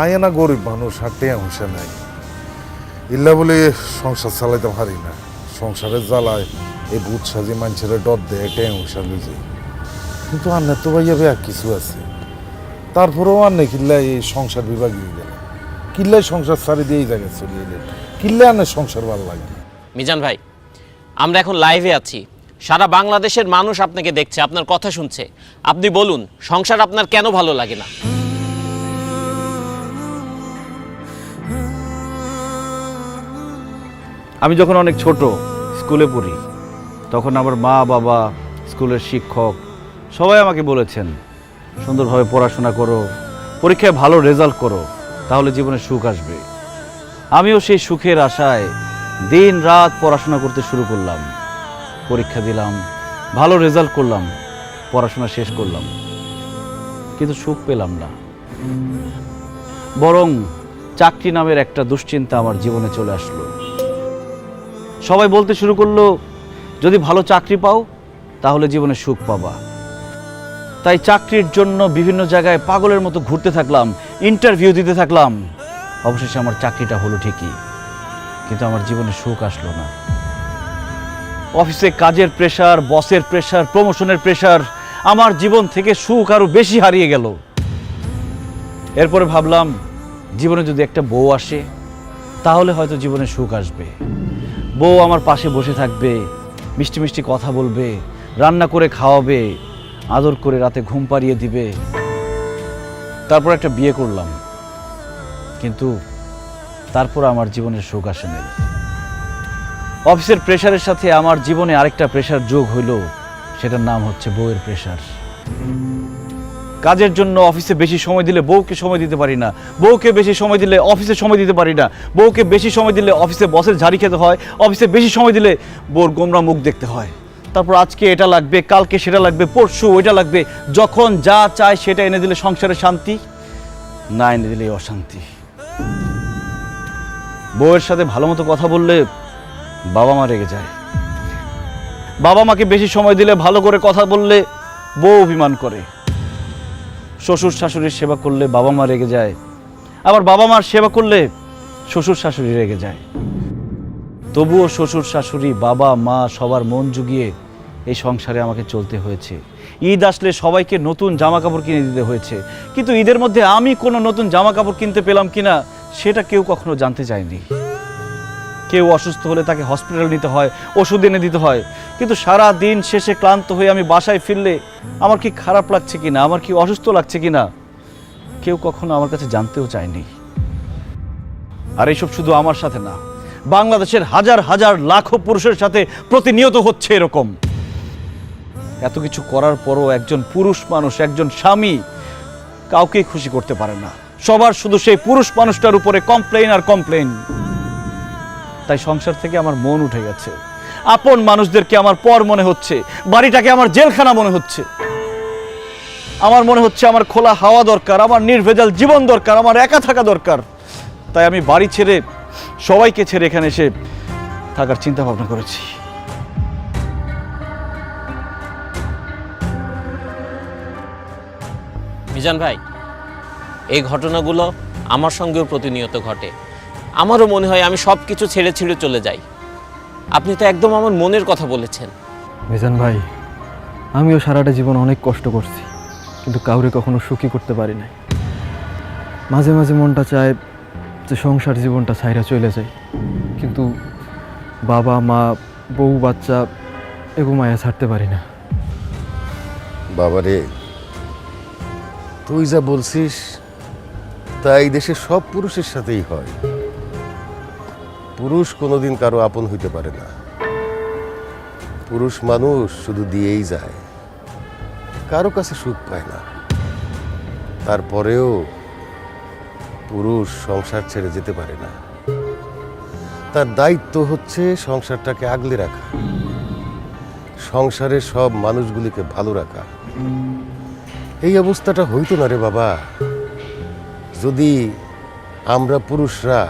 আয় না গরিব মানুষ, হাঁটতে হুঁশে নাই, ইল্লা বলে সংসার চালাইতে পারি না। সংসারের জ্বালায় এই ভূত সাজি মানুষের ডর দেয়, এটাই হুঁশা বুঝি। কিন্তু আন্না তো ভাইয়া আর কিছু আছে, তারপরেও আন্নে কিল্লায় এই সংসার বিভাগী হয়ে গেল, কিল্লায় সংসার ছাড়ি দিয়ে এই জায়গায় চলে এলেন, কিল্লায় আন্নের সংসার ভালো লাগে। মিজান ভাই, আমরা এখন লাইভে আছি, সারা বাংলাদেশের মানুষ আপনাকে দেখছে, আপনার কথা শুনছে। আপনি বলুন, সংসার আপনার কেন ভালো লাগে না? আমি যখন অনেক ছোট স্কুলে পড়ি, তখন আমার মা বাবা, স্কুলের শিক্ষক সবাই আমাকে বলেছেন, সুন্দরভাবে পড়াশোনা করো, পরীক্ষায় ভালো রেজাল্ট করো, তাহলে জীবনে সুখ আসবে। আমিও সেই সুখের আশায় দিন রাত পড়াশোনা করতে শুরু করলাম, পরীক্ষা দিলাম, ভালো রেজাল্ট করলাম, পড়াশোনা শেষ করলাম, কিন্তু সুখ পেলাম না। বরং চাকরি নামের একটা দুশ্চিন্তা আমার জীবনে চলে আসলো। সবাই বলতে শুরু করলো, যদি ভালো চাকরি পাও তাহলে জীবনে সুখ পাবা। তাই চাকরির জন্য বিভিন্ন জায়গায় পাগলের মতো ঘুরতে থাকলাম, ইন্টারভিউ দিতে থাকলাম। অবশেষে আমার চাকরিটা হলো ঠিকই, কিন্তু আমার জীবনে সুখ আসলো না। অফিসে কাজের প্রেশার, বসের প্রেশার, প্রমোশনের প্রেশার, আমার জীবন থেকে সুখ আরো বেশি হারিয়ে গেল। এরপরে ভাবলাম, জীবনে যদি একটা বউ আসে তাহলে হয়তো জীবনে সুখ আসবে। বউ আমার পাশে বসে থাকবে, মিষ্টি মিষ্টি কথা বলবে, রান্না করে খাওয়াবে, আদর করে রাতে ঘুম পাড়িয়ে দিবে। তারপর একটা বিয়ে করলাম, কিন্তু তারপর আমার জীবনের সুখ আসে নাই। অফিসের প্রেশারের সাথে আমার জীবনে আরেকটা প্রেশার যোগ হইল, সেটার নাম হচ্ছে বউয়ের প্রেশার। কাজের জন্য অফিসে বেশি সময় দিলে বউকে সময় দিতে পারি না, বউকে বেশি সময় দিলে অফিসে সময় দিতে পারি না, বউকে বেশি সময় দিলে অফিসে বসের ঝাড়ি খেতে হয়, অফিসে বেশি সময় দিলে বউর গোমরা মুখ দেখতে হয়। তারপর আজকে এটা লাগবে, কালকে সেটা লাগবে, পরশু ওইটা লাগবে। যখন যা চায় সেটা এনে দিলে সংসারে শান্তি, না এনে দিলে অশান্তি। বউয়ের সাথে ভালো মতো কথা বললে বাবা মা রেগে যায়, বাবা মাকে বেশি সময় দিলে, ভালো করে কথা বললে বউ অভিমান করে। শ্বশুর শাশুড়ির সেবা করলে বাবা মা রেগে যায়, আবার বাবা মার সেবা করলে শ্বশুর শাশুড়ি রেগে যায়। তবুও শ্বশুর শাশুড়ি, বাবা মা সবার মন জুগিয়ে এই সংসারে আমাকে চলতে হয়েছে। ঈদ আসলে সবাইকে নতুন জামা কাপড় কিনে দিতে হয়েছে, কিন্তু ঈদের মধ্যে আমি কোনো নতুন জামা কাপড় কিনতে পেলাম কিনা সেটা কেউ কখনো জানতে চায়নি। কেউ অসুস্থ হলে তাকে হসপিটাল নিতে হয়, ওষুধ এনে দিতে হয়, কিন্তু সারা দিন শেষে ক্লান্ত হয়ে আমি বাসায় ফিরলে আমার কি খারাপ লাগছে কিনা, আমার কি অসুস্থ লাগছে কিনা কেউ কখনো আমার কাছে জানতেও চায়নি। আর এইসব শুধু আমার সাথে না, বাংলাদেশের হাজার হাজার লাখো পুরুষের সাথে প্রতিনিয়ত হচ্ছে এরকম। এত কিছু করার পরও একজন পুরুষ মানুষ, একজন স্বামী কাউকেই খুশি করতে পারে না। সবার শুধু সেই পুরুষ মানুষটার উপরে কমপ্লেইন আর কমপ্লেইন। তাই সংসার থেকে আমার মন উঠে গেছে। আপন মানুষদেরকে আমার পর মনে হচ্ছে, বাড়িটাকে আমার জেলখানা মনে হচ্ছে। আমার মনে হচ্ছে আমার খোলা হাওয়া দরকার, আমার নির্ভেজাল জীবন দরকার, আমার একা থাকা দরকার। তাই আমি বাড়ি ছেড়ে, সবাইকে ছেড়ে এখানে এসে থাকার চিন্তা ভাবনা করেছি। মিজান ভাই, এই ঘটনাগুলো আমার সঙ্গেও প্রতিনিয়ত ঘটে। আমারও মনে হয় আমি সব কিছু ছেড়ে ছেড়ে চলে যাই। আপনি তো একদম আমার মনের কথা বলেছেন। মিজান ভাই, আমিও সারাটা জীবন অনেক কষ্ট করছি, কিন্তু কাউরে কখনো সুখী করতে পারি নাই। মাঝে মাঝে মনটা চায় যে সংসার জীবনটা ছাইরা চলে যায়, কিন্তু বাবা মা বউ বাচ্চা এগো মায়া ছাড়তে পারি না। বাবারে, তুই যা বলছিস তাই দেশের সব পুরুষের সাথেই হয়। পুরুষ কোনোদিন কারো আপন হইতে পারে না। পুরুষ মানুষ শুধু দিয়েই যায়, কারো কাছে সুখ পায় না। তারপরেও পুরুষ সংসার ছেড়ে যেতে পারে না। তার দায়িত্ব হচ্ছে সংসারটাকে আগলে রাখা, সংসারের সব মানুষগুলিকে ভালো রাখা। এই অবস্থাটা হইতো না রে বাবা, যদি আমরা পুরুষরা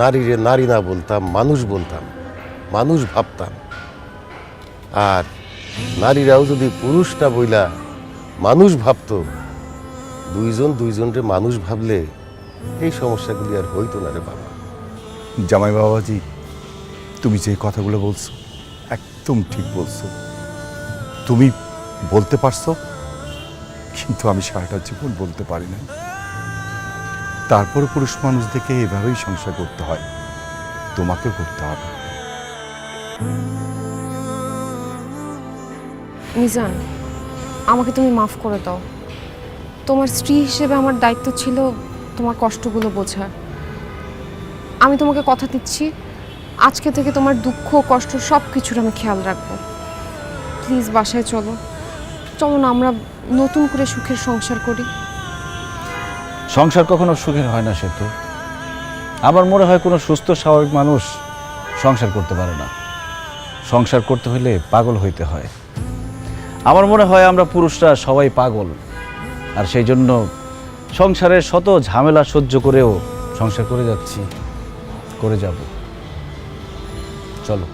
নারীরে নারী না বলতাম, মানুষ বলতাম, মানুষ ভাবতাম। আর নারীরাও যদি পুরুষ না বইলা মানুষ ভাবতো, দুইজন দুইজনরে মানুষ ভাবলে এই সমস্যাগুলি আর হইতো না রে বাবা। জামাই বাবাজি, তুমি যে কথাগুলো বলছো একদম ঠিক বলছো। তুমি বলতে পারছো, কিন্তু আমি সারাটা জীবন বলতে পারি না। তারপর পুরুষ মানুষদেরকে এভাবেই সংসার করতে হয়, তোমাকে করতে হবে। মিজান, আমাকে তুমি মাফ করে দাও। তোমার স্ত্রী হিসেবে আমার দায়িত্ব ছিল তোমার কষ্টগুলো বোঝার। আমি তোমাকে কথা দিচ্ছি, আজকে থেকে তোমার দুঃখ কষ্ট সব কিছুর আমি খেয়াল রাখবো। প্লিজ বাসায় চলো, চলো না আমরা নতুন করে সুখের সংসার করি। সংসার কখনো সুখের হয় না সেতু। আমার মনে হয় কোনো সুস্থ স্বাভাবিক মানুষ সংসার করতে পারে না। সংসার করতে হলে পাগল হইতে হয়। আমার মনে হয় আমরা পুরুষরা সবাই পাগল, আর সেই জন্য সংসারের শত ঝামেলা সহ্য করেও সংসার করে যাচ্ছি, করে যাব। চলো।